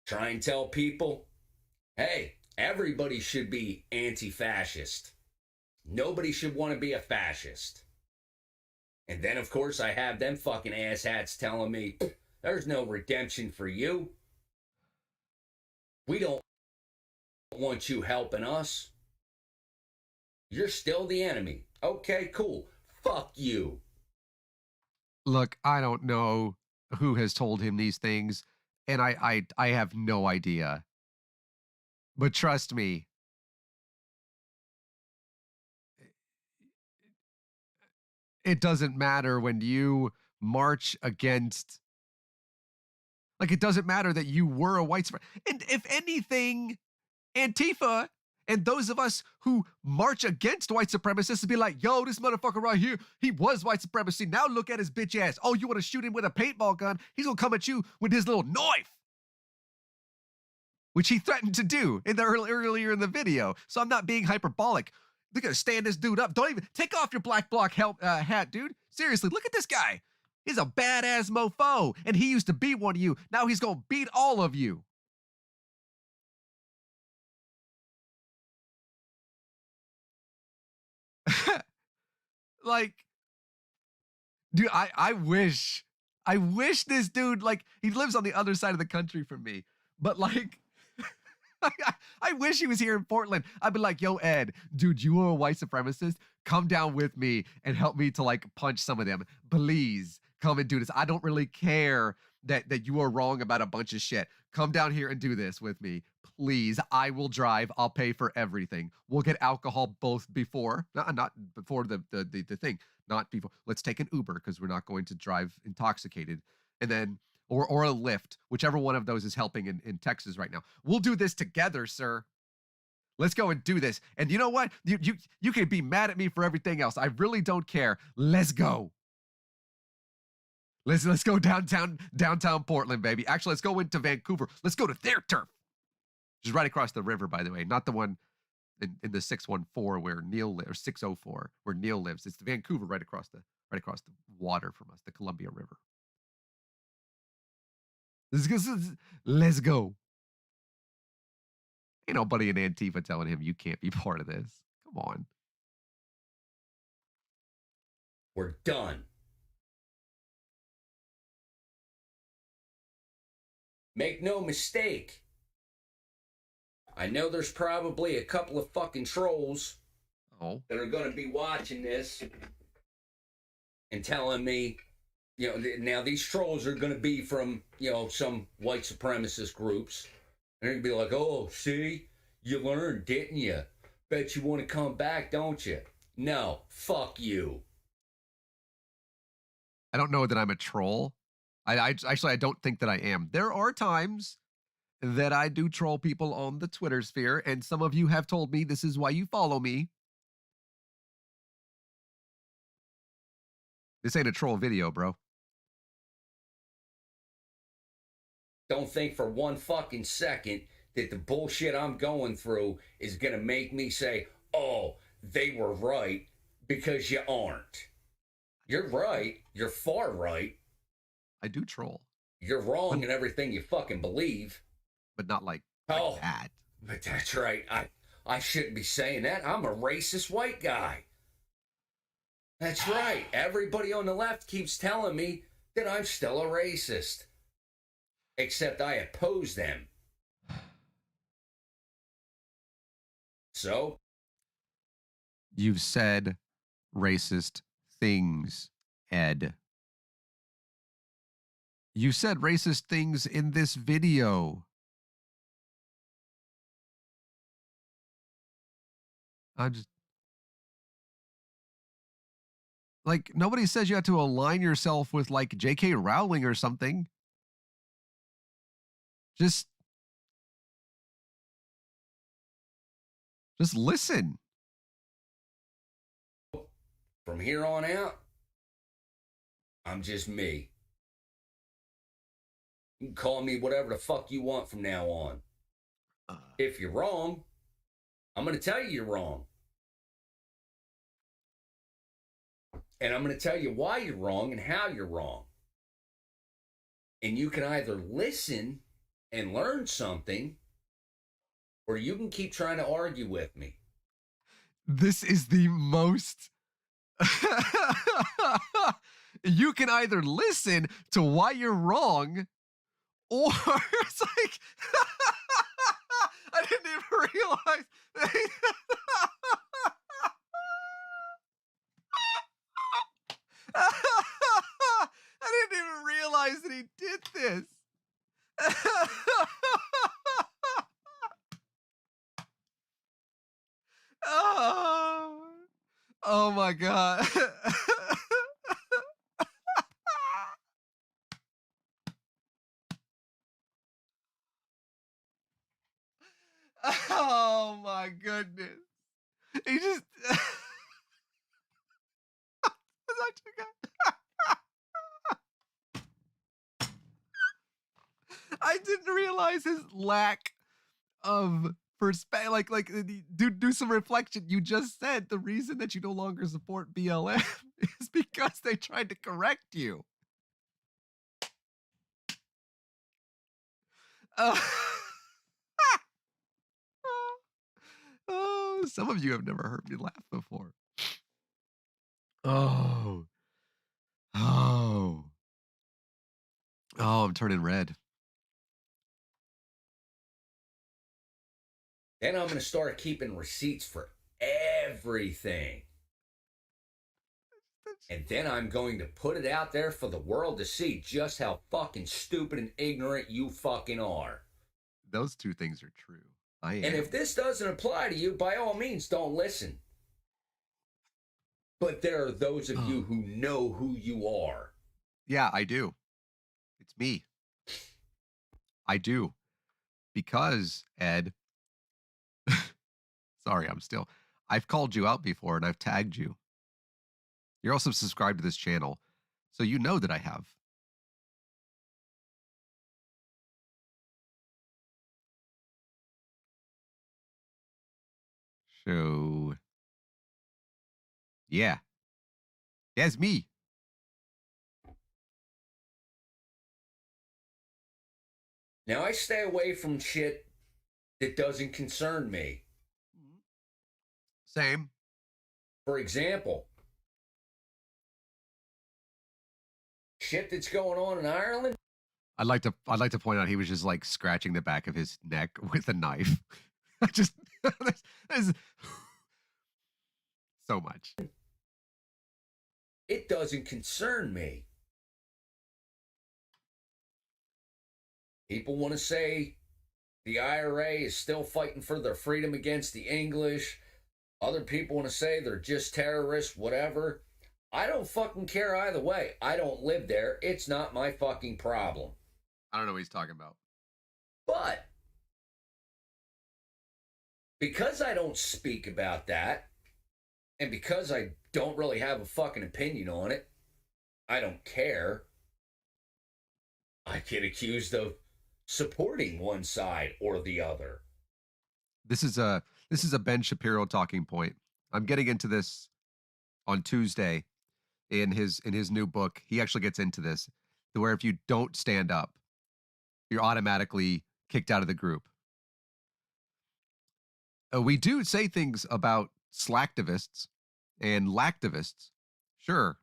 Try and tell people, hey, everybody should be anti-fascist. Nobody should want to be a fascist. And then, of course, I have them fucking asshats telling me, there's no redemption for you. We don't want you helping us. You're still the enemy. Okay, cool. Fuck you. Look, I don't know who has told him these things, and I have no idea. But trust me, it doesn't matter when you march against, like, it doesn't matter that you were a white and if anything, Antifa and those of us who march against white supremacists be like, yo, this motherfucker right here, he was white supremacy. Now look at his bitch ass. Oh, you want to shoot him with a paintball gun? He's gonna come at you with his little knife, which he threatened to do in the earlier in the video. So I'm not being hyperbolic. They're gonna stand this dude up. Don't even take off your black bloc hat, dude. Seriously, look at this guy. He's a badass mofo, and he used to beat one of you. Now he's gonna beat all of you. Like, dude, I wish this dude, like, he lives on the other side of the country from me, but like, I wish he was here in Portland. I'd be like, yo, Ed, dude, you are a white supremacist. Come down with me and help me to like punch some of them. Please come and do this. I don't really care that you are wrong about a bunch of shit. Come down here and do this with me. Please. I will drive. I'll pay for everything. We'll get alcohol both before, not before the thing, not before. Let's take an Uber because we're not going to drive intoxicated. And then or a Lyft, whichever one of those is helping in Texas right now. We'll do this together, sir. Let's go and do this. And you know what? You can be mad at me for everything else. I really don't care. Let's go. Let's go downtown Portland, baby. Actually, let's go into Vancouver. Let's go to their turf. Which is right across the river, by the way, not the one in the 614 where Neil lives, or 604 where Neil lives. It's the Vancouver right across the water from us, the Columbia River. Let's go. Ain't nobody in Antifa telling him you can't be part of this. Come on. We're done. Make no mistake. I know there's probably a couple of fucking trolls that are going to be watching this and telling me, now these trolls are going to be from, some white supremacist groups. And they're going to be like, oh, see, you learned, didn't you? Bet you want to come back, don't you? No, fuck you. I don't know that I'm a troll. I don't think that I am. There are times that I do troll people on the Twitter sphere, and some of you have told me this is why you follow me. This ain't a troll video, bro. Don't think for one fucking second that the bullshit I'm going through is going to make me say, oh, they were right, because you aren't. You're right. You're far right. I do troll. You're wrong in everything you fucking believe. But not like that. But that's right. I shouldn't be saying that. I'm a racist white guy. That's right. Everybody on the left keeps telling me that I'm still a racist. Except I oppose them. So? You've said racist things, Ed. You said racist things in this video. I'm just... Like, nobody says you have to align yourself with, like, J.K. Rowling or something. Just listen. From here on out, I'm just me. You can call me whatever the fuck you want from now on. If you're wrong, I'm going to tell you you're wrong. And I'm going to tell you why you're wrong and how you're wrong. And you can either listen and learn something, or you can keep trying to argue with me. This is the most... You can either listen to why you're wrong, or it's like... I didn't even realize... I didn't even realize that he did this. Oh my God. Oh my goodness. He just... I didn't realize his lack of perspective. Like, do some reflection. You just said the reason that you no longer support BLM is because they tried to correct you. Oh, some of you have never heard me laugh before. Oh, I'm turning red. Then I'm going to start keeping receipts for everything. And then I'm going to put it out there for the world to see just how fucking stupid and ignorant you fucking are. Those two things are true. I am. And if this doesn't apply to you, by all means, don't listen. But there are those of you who know who you are. Yeah, I do. It's me. I do. Because, Ed, sorry, I've called you out before and I've tagged you. You're also subscribed to this channel, so you know that I have. So, yeah. That's me. Now, I stay away from shit that doesn't concern me. Same. For example, shit that's going on in Ireland? I'd like to point out he was just like scratching the back of his neck with a knife. Just there's so much. It doesn't concern me. People want to say the IRA is still fighting for their freedom against the English. Other people want to say they're just terrorists, whatever. I don't fucking care either way. I don't live there. It's not my fucking problem. I don't know what he's talking about. But because I don't speak about that, and because I don't really have a fucking opinion on it, I don't care. I get accused of supporting one side or the other. This is a Ben Shapiro talking point. I'm getting into this on Tuesday in his new book. He actually gets into this, where if you don't stand up, you're automatically kicked out of the group. We do say things about slacktivists and lacktivists, sure,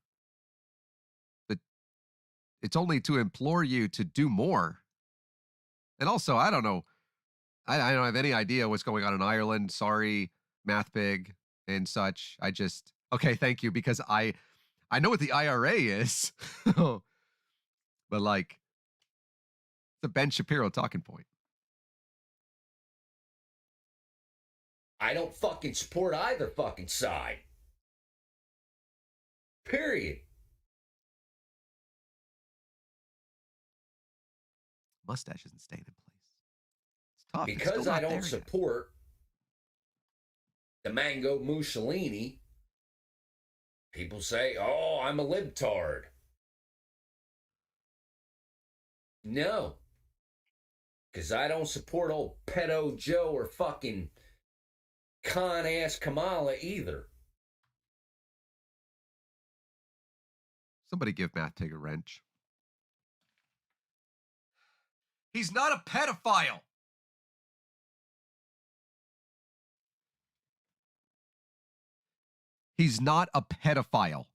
but it's only to implore you to do more. And also, I don't know. I don't have any idea what's going on in Ireland. Sorry, Math Pig and such. Okay, thank you, because I know what the IRA is, but like, it's a Ben Shapiro talking point. I don't fucking support either fucking side. Period. Mustache isn't staying in place. It's tough. Because I don't support the Mango Mussolini, people say, oh, I'm a libtard. No. Because I don't support old pedo Joe or fucking con-ass Kamala either. Somebody give Math Pig a wrench. He's not a pedophile. He's not a pedophile.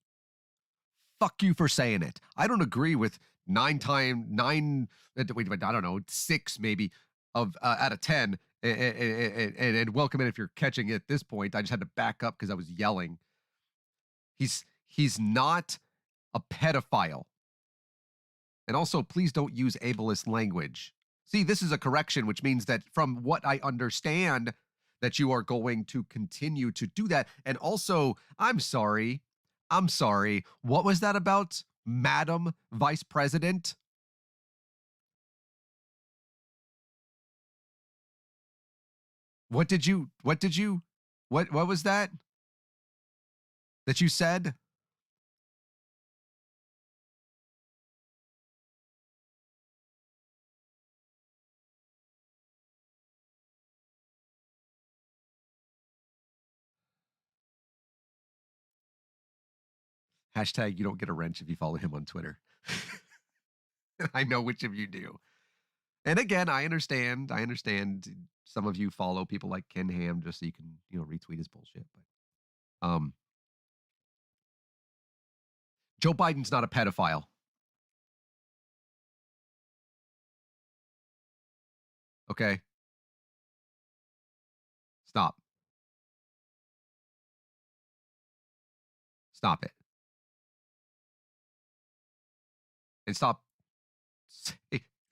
Fuck you for saying it. I don't agree with 6 maybe out of 10. And welcome in if you're catching it at this point. I just had to back up because I was yelling. He's not a pedophile. And also, please don't use ableist language. See, this is a correction, which means that from what I understand, that you are going to continue to do that. And also, I'm sorry. What was that about, Madam Vice President? What was that you said? Hashtag you don't get a wrench if you follow him on Twitter. I know which of you do. And again, I understand some of you follow people like Ken Ham just so you can, retweet his bullshit. But Joe Biden's not a pedophile. Okay? Stop. Stop it. And stop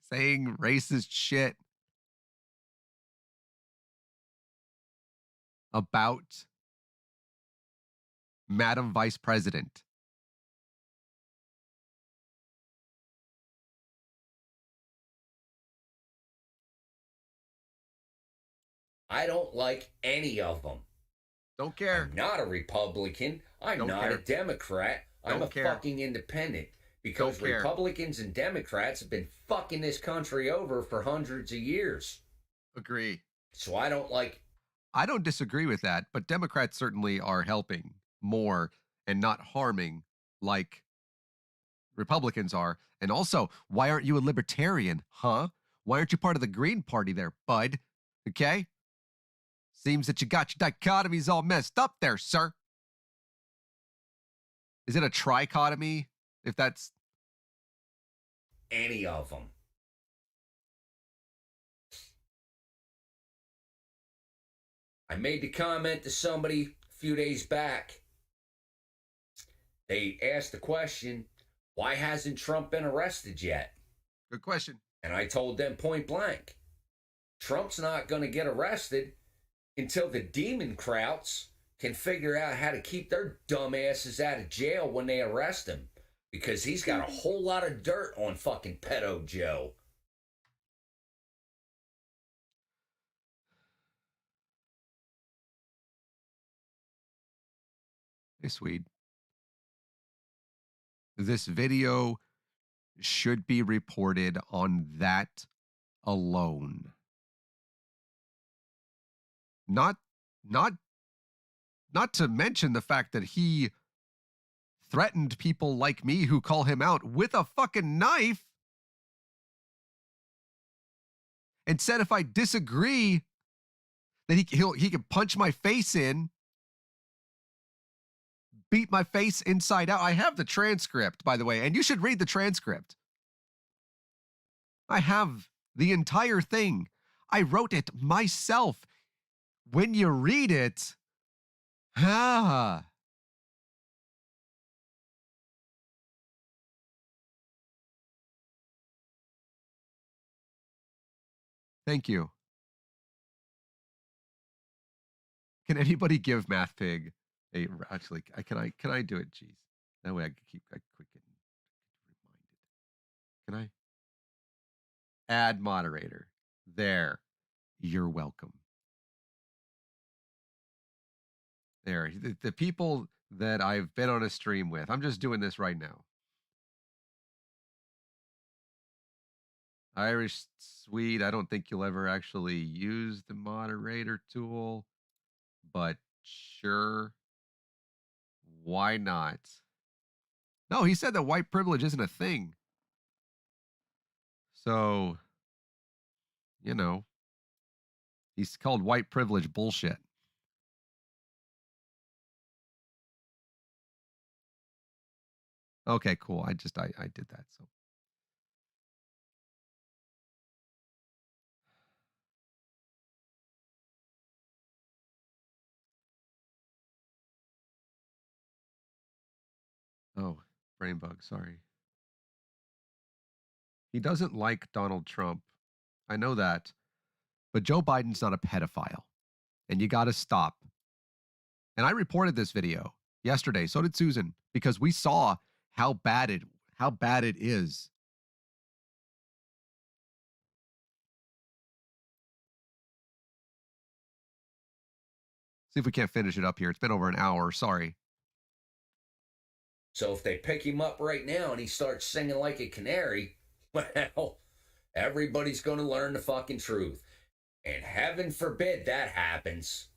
saying racist shit about Madam Vice President. I don't like any of them. Don't care. I'm not a Republican. I'm not a Democrat. I'm a fucking independent. Because Republicans and Democrats have been fucking this country over for hundreds of years. Agree. So I don't disagree with that, but Democrats certainly are helping more and not harming like Republicans are. And also, why aren't you a libertarian, huh? Why aren't you part of the Green Party there, bud? Okay? Seems that you got your dichotomies all messed up there, sir. Is it a trichotomy? If that's any of them. I made the comment to somebody a few days back. They asked the question, why hasn't Trump been arrested yet? Good question. And I told them point blank, Trump's not going to get arrested until the Democrats can figure out how to keep their dumbasses out of jail when they arrest him. Because he's got a whole lot of dirt on fucking pedo Joe. Hey, Swede. This video should be reported on that alone. Not to mention the fact that he threatened people like me who call him out with a fucking knife and said if I disagree that he can punch my face in, beat my face inside out. I have the transcript, by the way, and you should read the transcript. I have the entire thing. I wrote it myself. When you read it, Thank you. Can anybody give Math Pig a actually? Can I do it? Jeez, that way I can quick and reminded. Can I add moderator? There, you're welcome. There, the people that I've been on a stream with. I'm just doing this right now. Irish Swede, I don't think you'll ever actually use the moderator tool, but sure. Why not? No, he said that white privilege isn't a thing. So, you know, he's called white privilege bullshit. Okay, cool. I did that. So. Oh, brain bug. Sorry. He doesn't like Donald Trump. I know that. But Joe Biden's not a pedophile. And you got to stop. And I reported this video yesterday. So did Susan, because we saw how bad it is. See if we can't finish it up here. It's been over an hour. Sorry. So if they pick him up right now and he starts singing like a canary, well, everybody's going to learn the fucking truth. And heaven forbid that happens.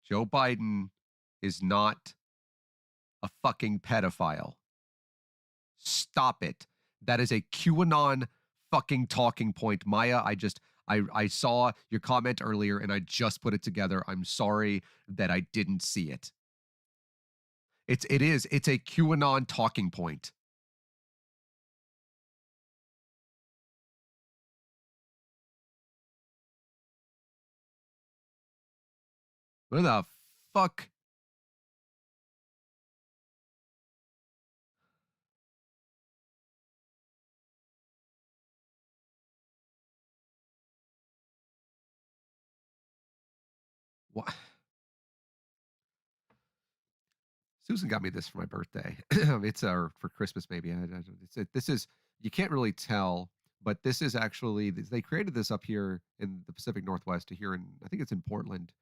Joe Biden is not a fucking pedophile. Stop it. That is a QAnon fucking talking point. Maya, I saw your comment earlier and I just put it together. I'm sorry that I didn't see it. It's a QAnon talking point. What the fuck? What? Susan got me this for my birthday. It's for Christmas maybe. This is, you can't really tell, but this is actually, they created this up here in the Pacific Northwest here in, I think it's in Portland.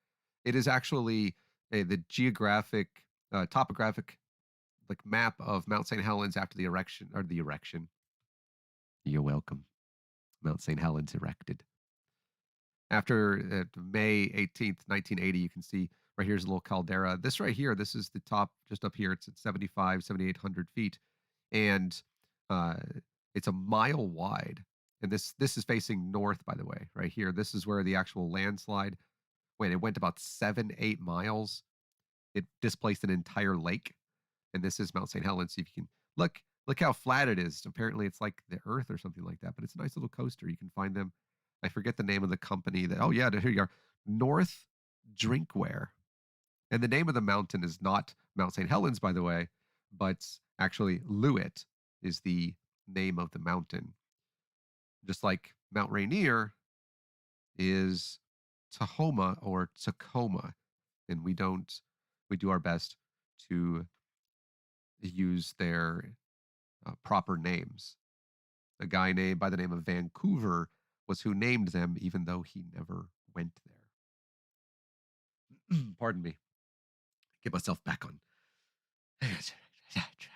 It is actually the geographic, topographic like map of Mount St. Helens after the erection. You're welcome. Mount St. Helens erected. After May 18th, 1980, you can see right here's a little caldera. This right here, this is the top just up here. It's at 7,800 feet. And it's a mile wide. And this is facing north, by the way, right here. This is where the actual landslide went. It went about 7-8 miles. It displaced an entire lake. And this is Mount St. Helens. See if you can look. Look how flat it is. Apparently, it's like the Earth or something like that. But it's a nice little coaster. You can find them. I forget the name of the company. That oh yeah, here you are. North Drinkware. And the name of the mountain is not Mount St. Helens, by the way, but actually Lewitt is the name of the mountain. Just like Mount Rainier is Tahoma or Tacoma. And we do our best to use their proper names. A guy named by the name of Vancouver was who named them, even though he never went there. Pardon me. Get myself back on track here.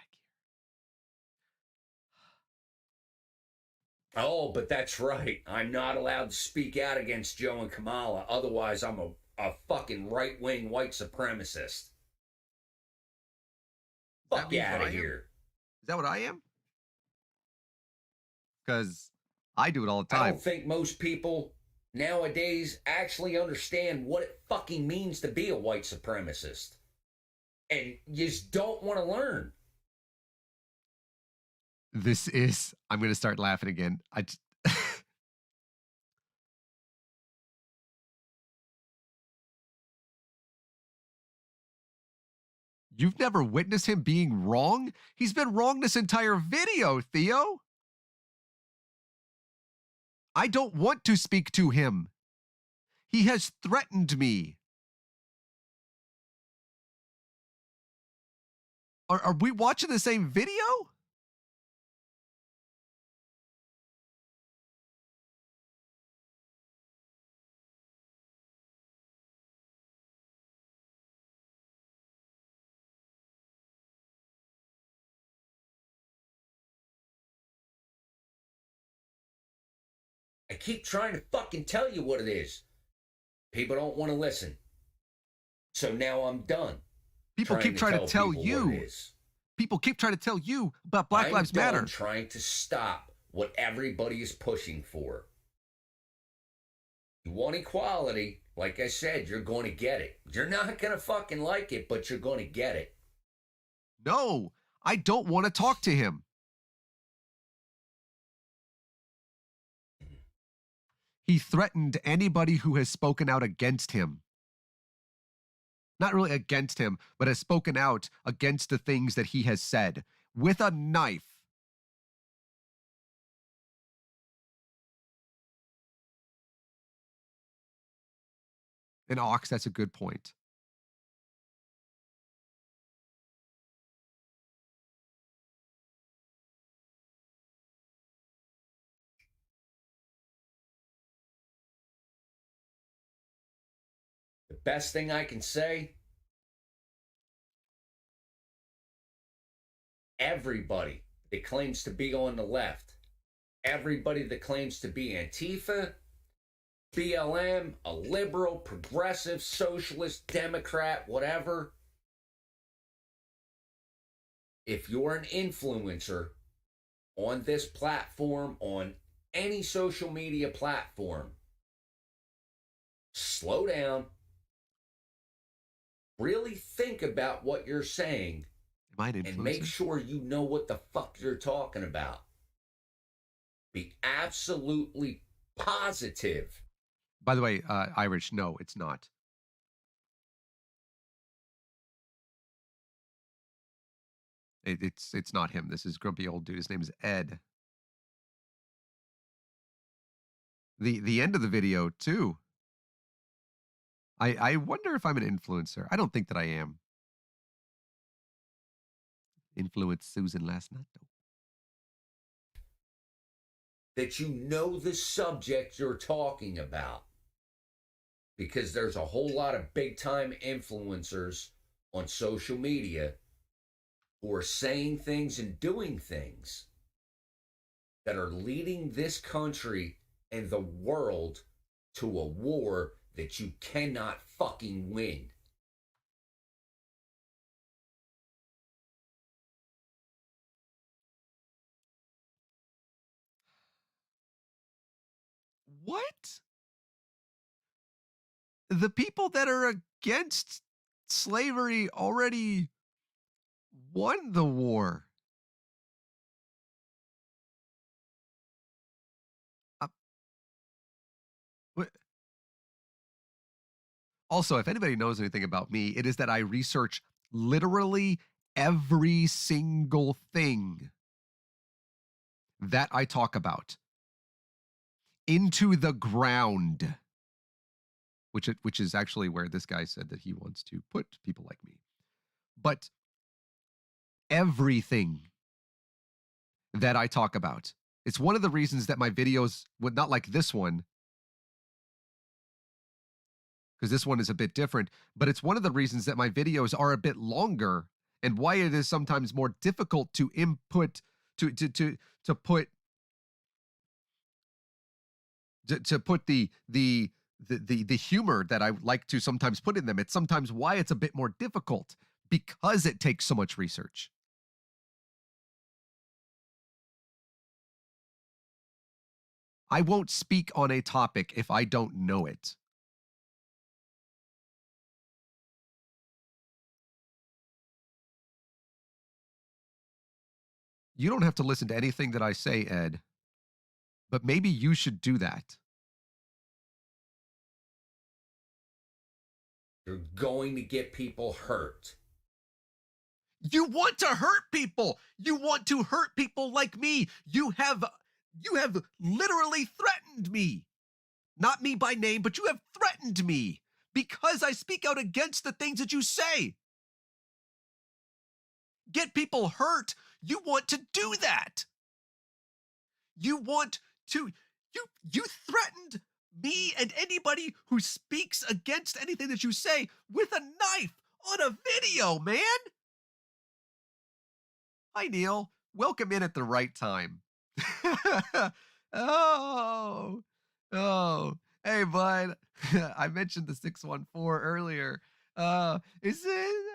Oh, but that's right. I'm not allowed to speak out against Joe and Kamala. Otherwise, I'm a fucking right-wing white supremacist. Fuck you out of here. Is that what I am? Because I do it all the time. I don't think most people nowadays actually understand what it fucking means to be a white supremacist. And you just don't want to learn. I'm going to start laughing again. You've never witnessed him being wrong? He's been wrong this entire video, Theo. I don't want to speak to him. He has threatened me. Are we watching the same video? I keep trying to fucking tell you what it is. People don't want to listen. So now I'm done. People keep trying to tell you. People keep trying to tell you about Black Lives Matter. I'm trying to stop what everybody is pushing for. You want equality, like I said, you're going to get it. You're not going to fucking like it, but you're going to get it. No, I don't want to talk to him. He threatened anybody who has spoken out against him. Not really against him, but has spoken out against the things that he has said with a knife. And Ox, that's a good point. The best thing I can say, everybody that claims to be on the left, everybody that claims to be Antifa, BLM, a liberal, progressive, socialist, Democrat, whatever, if you're an influencer on this platform, on any social media platform, slow down, really think about what you're saying, and make sure you know what the fuck you're talking about. Be absolutely positive. By the way, Irish, no, it's not. It's not him. This is grumpy old dude. His name is Ed. The end of the video too. I wonder if I'm an influencer. I don't think that I am. Influenced Susan last night though. That you know the subject you're talking about. Because there's a whole lot of big time influencers on social media who are saying things and doing things that are leading this country and the world to a war that you cannot fucking win. What? The people that are against slavery already won the war. Also, if anybody knows anything about me, it is that I research literally every single thing that I talk about into the ground, which is actually where this guy said that he wants to put people like me. But everything that I talk about, it's one of the reasons that my videos would not like this one, because this one is a bit different, but it's one of the reasons that my videos are a bit longer and why it is sometimes more difficult to input to put to put the humor that I like to sometimes put in them. It's sometimes why it's a bit more difficult because it takes so much research. I won't speak on a topic if I don't know it. You don't have to listen to anything that I say, Ed, but maybe you should do that. You're going to get people hurt. You want to hurt people. You want to hurt people like me. You have literally threatened me. Not me by name, but you have threatened me because I speak out against the things that you say. Get people hurt. You want to do that. You want to you threatened me and anybody who speaks against anything that you say with a knife on a video, man. Hi, Neil. Welcome in at the right time. oh, oh. Hey, bud. I mentioned the 614 earlier. Is it?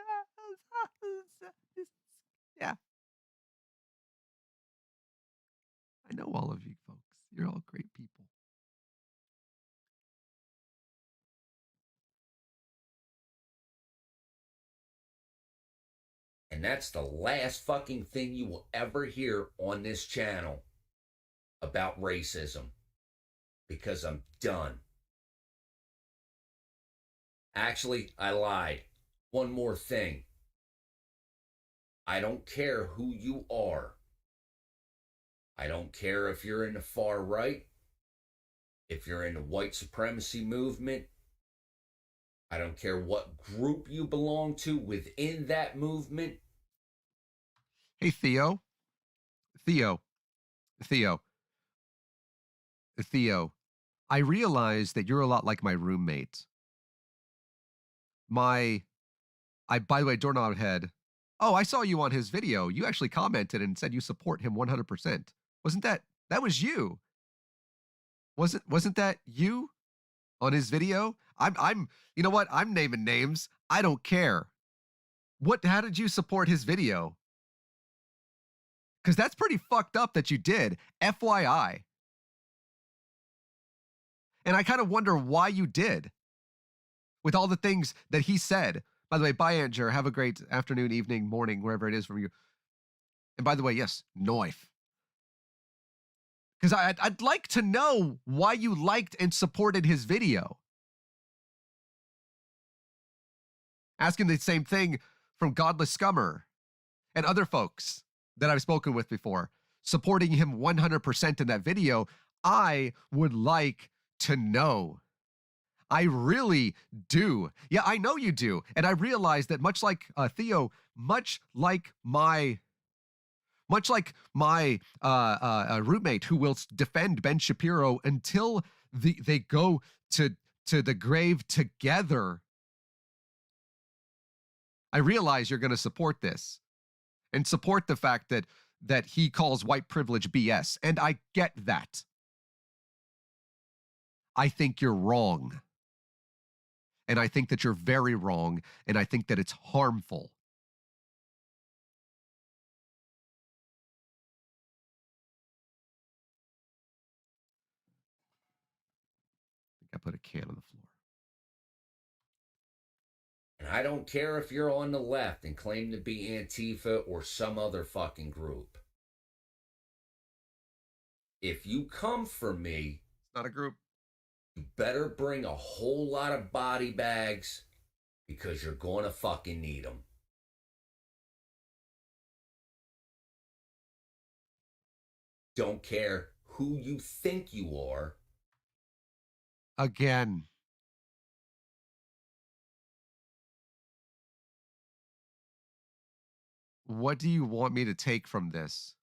Yeah. I know all of you folks. You're all great people. And that's the last fucking thing you will ever hear on this channel about racism. Because I'm done. Actually, I lied. One more thing. I don't care who you are. I don't care if you're in the far right, if you're in the white supremacy movement. I don't care what group you belong to within that movement. Hey, Theo. Theo. Theo. Theo. I realize that you're a lot like my roommate. By the way, Doorknob Head. Oh, I saw you on his video. You actually commented and said you support him 100%. Wasn't that was you? Wasn't that you on his video? I'm you know what? I'm naming names. I don't care. How did you support his video? Cuz that's pretty fucked up that you did. FYI. And I kind of wonder why you did. With all the things that he said. By the way, bye, Andrew. Have a great afternoon, evening, morning, wherever it is from you. And by the way, yes, knife. Because I'd like to know why you liked and supported his video. Asking the same thing from Godless Scummer and other folks that I've spoken with before, supporting him 100% in that video. I would like to know. I really do. Yeah, I know you do. And I realize that much like Theo, much like my roommate who will defend Ben Shapiro until they go to the grave together, I realize you're going to support this and support the fact that he calls white privilege BS. And I get that. I think you're wrong. And I think that you're very wrong. And I think that it's harmful. I think I put a can on the floor. And I don't care if you're on the left and claim to be Antifa or some other fucking group. If you come for me, It's not a group. You better bring a whole lot of body bags because you're going to fucking need them. Don't care who you think you are. Again. What do you want me to take from this?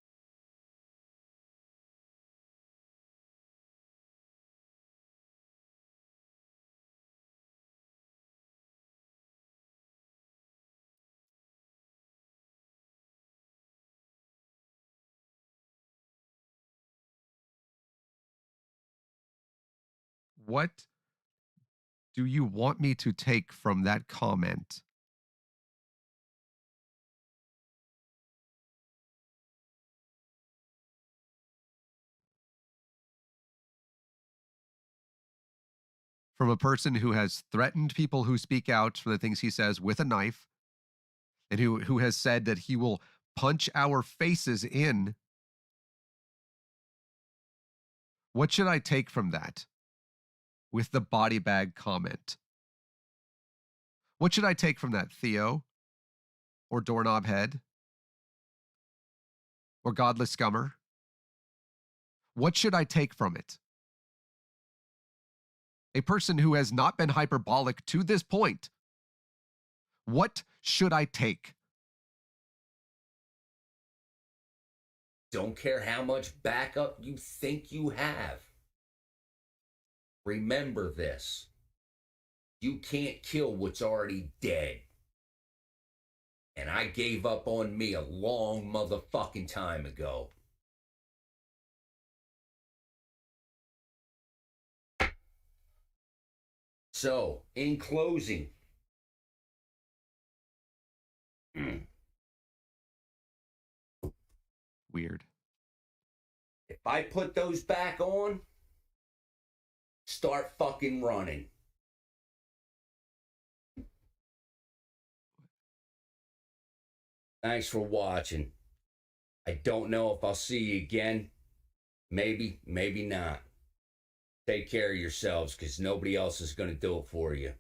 What do you want me to take from that comment? From a person who has threatened people who speak out for the things he says with a knife, and who has said that he will punch our faces in. What should I take from that with the body bag comment? What should I take from that, Theo? Or doorknob head? Or godless scummer? What should I take from it? A person who has not been hyperbolic to this point. What should I take? Don't care how much backup you think you have. Remember this. You can't kill what's already dead. And I gave up on me a long motherfucking time ago. So, in closing, Weird. if I put those back on, start fucking running. Thanks for watching. I don't know if I'll see you again. Maybe, maybe not. Take care of yourselves because nobody else is going to do it for you.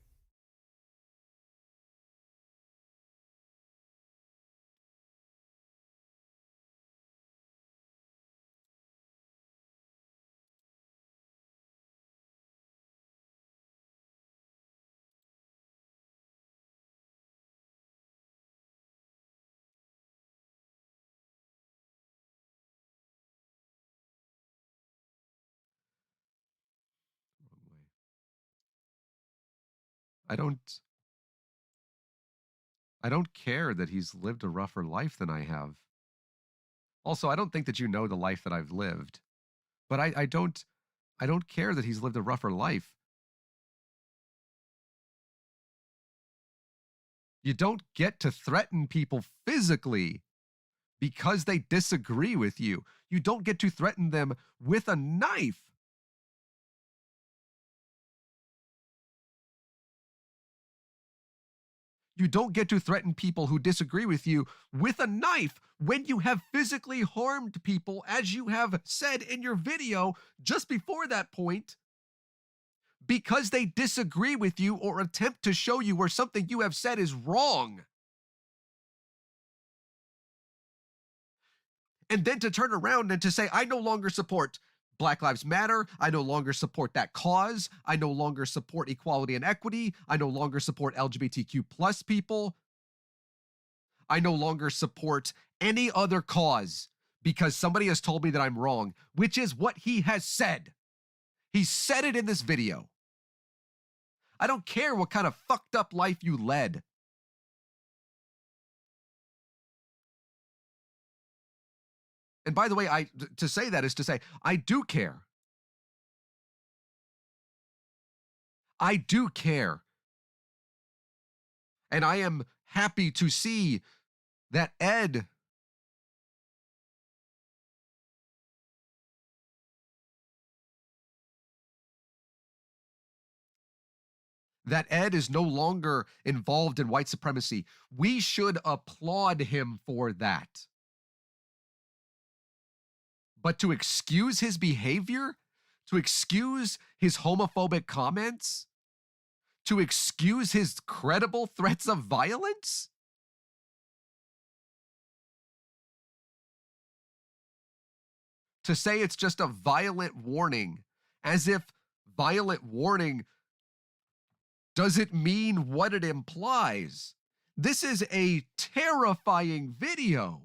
I don't I don't care that he's lived a rougher life than I have. Also, I don't think that you know the life that I've lived. But I don't care that he's lived a rougher life. You don't get to threaten people physically because they disagree with you. You don't get to threaten them with a knife. You don't get to threaten people who disagree with you with a knife when you have physically harmed people, as you have said in your video just before that point, because they disagree with you or attempt to show you where something you have said is wrong. And then to turn around and to say, I no longer support Black Lives Matter. I no longer support that cause. I no longer support equality and equity. I no longer support LGBTQ plus people. I no longer support any other cause because somebody has told me that I'm wrong, which is what he has said. He said it in this video. I don't care what kind of fucked up life you led. And by the way, to say that is to say, I do care. I do care. And I am happy to see that Ed is no longer involved in white supremacy. We should applaud him for that. But to excuse his behavior, to excuse his homophobic comments, to excuse his credible threats of violence? To say it's just a violent warning, as if violent warning doesn't mean what it implies. This is a terrifying video.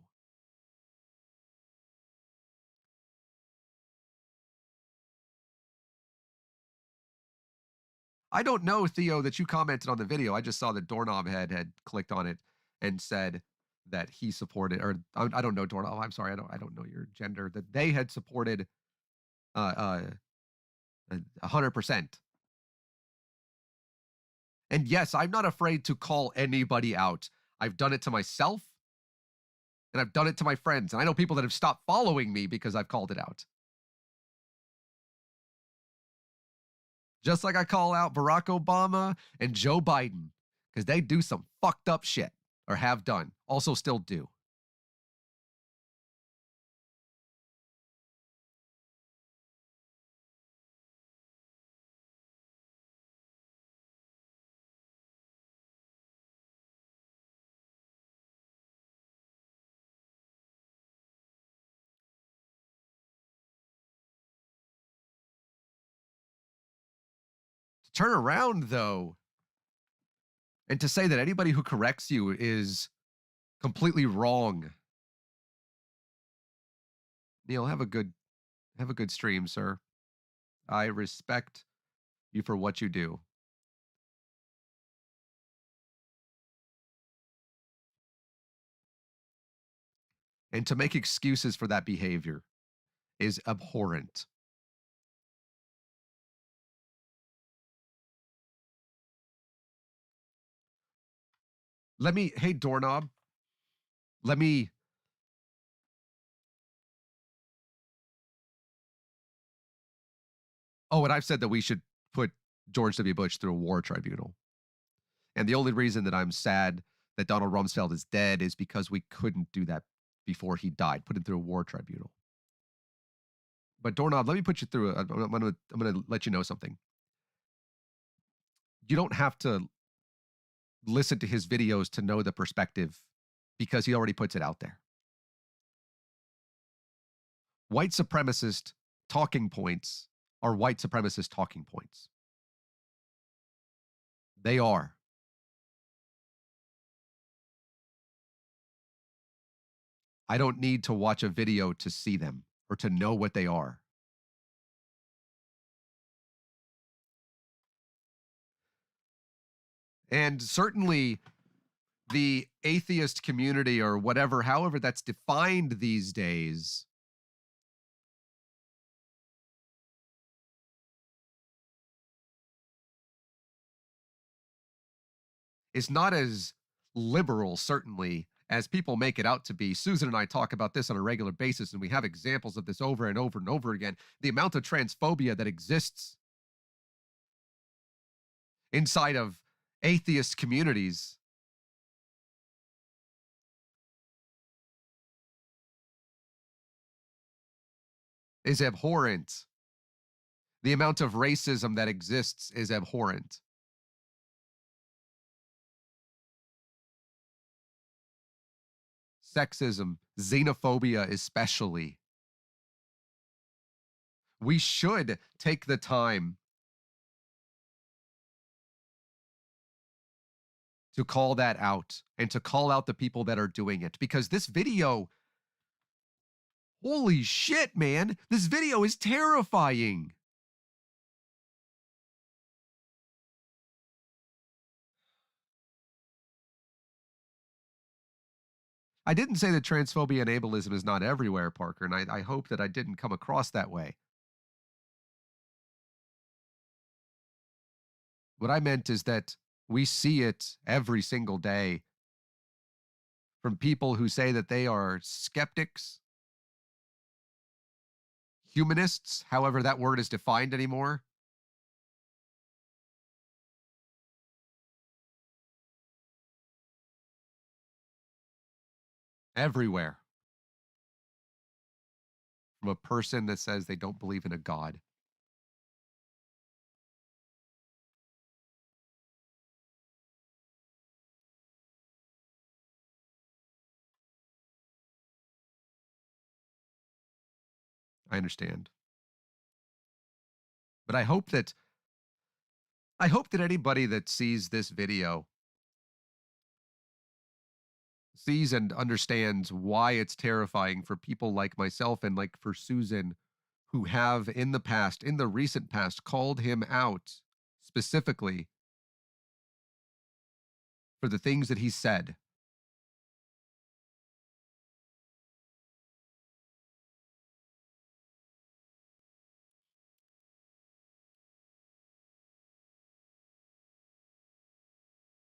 I don't know, Theo, that you commented on the video. I just saw that Doorknob had clicked on it and said that he supported, or I don't know Doorknob. I'm sorry, I don't know your gender. That they had supported 100%. And yes, I'm not afraid to call anybody out. I've done it to myself, and I've done it to my friends. And I know people that have stopped following me because I've called it out. Just like I call out Barack Obama and Joe Biden because they do some fucked up shit, or have done, also still do. To turn around, though, and to say that anybody who corrects you is completely wrong. Neil, have a good stream, sir. I respect you for what you do. And to make excuses for that behavior is abhorrent. Hey, Doorknob, let me, and I've said that we should put George W. Bush through a war tribunal. And the only reason that I'm sad that Donald Rumsfeld is dead is because we couldn't do that before he died, put him through a war tribunal. But Doorknob, let me put you through. I'm gonna let you know something. You don't have to listen to his videos to know the perspective because he already puts it out there. White supremacist talking points are white supremacist talking points. They are. I don't need to watch a video to see them or to know what they are. And certainly the atheist community, or whatever, however that's defined these days, is not as liberal, certainly, as people make it out to be. Susan and I talk about this on a regular basis, and we have examples of this over and over and over again. The amount of transphobia that exists inside of atheist communities is abhorrent. The amount of racism that exists is abhorrent. Sexism, xenophobia, especially. We should take the time to call that out and to call out the people that are doing it, because this video, holy shit, man, this video is terrifying. I didn't say that transphobia and ableism is not everywhere, Parker, and I hope that I didn't come across that way. What I meant is that we see it every single day from people who say that they are skeptics, humanists, however that word is defined anymore. Everywhere. From a person that says they don't believe in a God. I understand. But I hope that anybody that sees this video sees and understands why it's terrifying for people like myself and like for Susan, who have in the past, in the recent past, called him out specifically for the things that he said.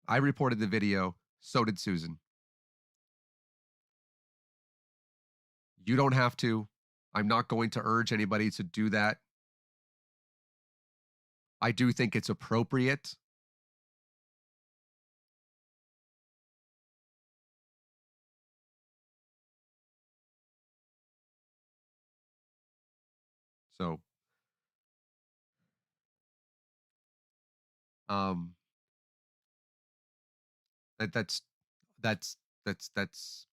I reported the video, so did Susan. You don't have to. I'm not going to urge anybody to do that. I do think it's appropriate. So, um, that that's that's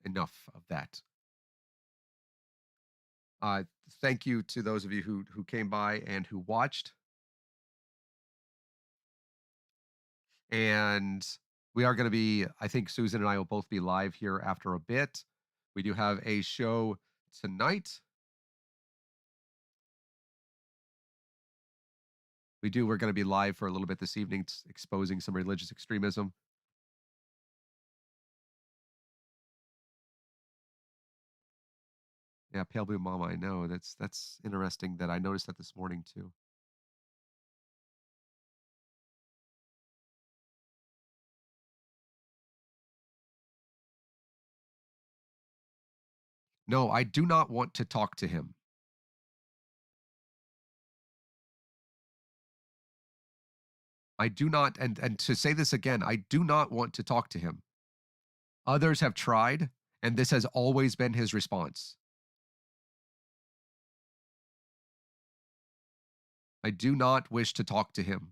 enough of that. Uh, Thank you to those of you who came by and who watched. And we are going to be, I think Susan and I will both be live here after a bit. We do have a show tonight. We're going to be live for a little bit this evening, exposing some religious extremism. Yeah, Pale Blue Mama, I know. That's interesting that I noticed that this morning too. No, I do not want to talk to him. I do not, and to say this again, I do not want to talk to him. Others have tried, and this has always been his response. I do not wish to talk to him.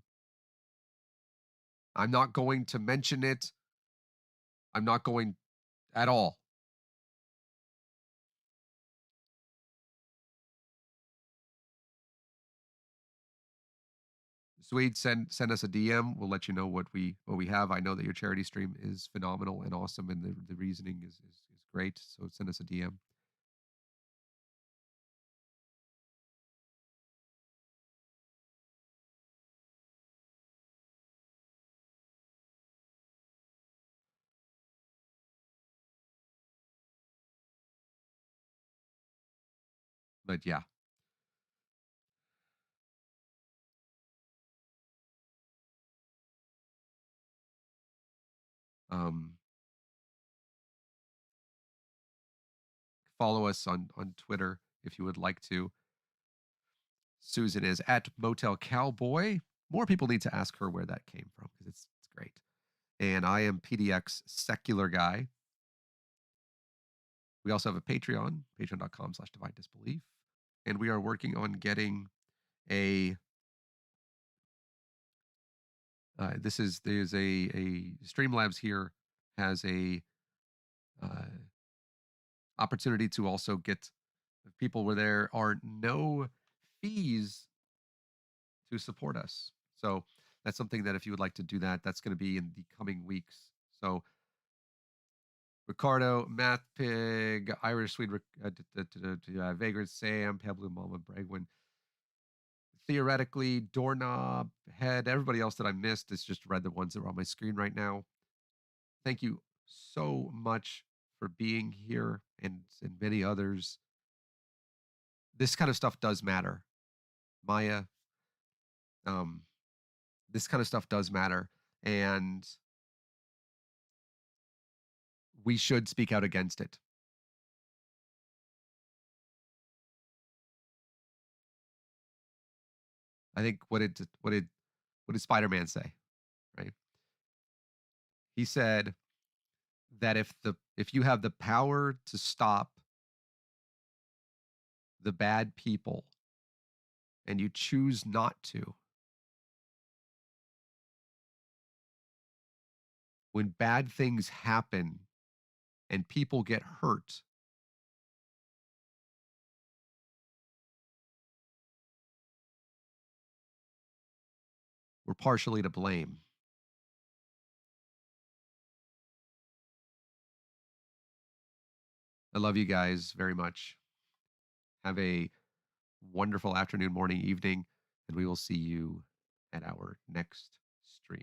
I'm not going to mention it. I'm not going at all. Swede, send us a DM. We'll let you know what we have. I know that your charity stream is phenomenal and awesome, and the reasoning is great. So send us a DM. But yeah, um, follow us on Twitter if you would like to. Susan is at Motel Cowboy. More people need to ask her where that came from because it's great. And I am PDX Secular Guy. We also have a Patreon, patreon.com/divine disbelief. And we are working on getting a there's a Streamlabs here has a uh, opportunity to also get people where there are no fees to support us. So that's something that if you would like to do that, that's going to be in the coming weeks. So Ricardo, Math Pig, Irish Swede, Vagrant Sam, Pablo Mama, Bragwin, theoretically, Doorknob, Head, everybody else that I missed is just read the ones that are on my screen right now. Thank you so much for being here and many others. This kind of stuff does matter. Maya, um, this kind of stuff does matter. And we should speak out against it. I think what did Spider-Man say? Right? He said that if you have the power to stop the bad people and you choose not to, when bad things happen and people get hurt, we're partially to blame. I love you guys very much. Have a wonderful afternoon, morning, evening, and we will see you at our next stream.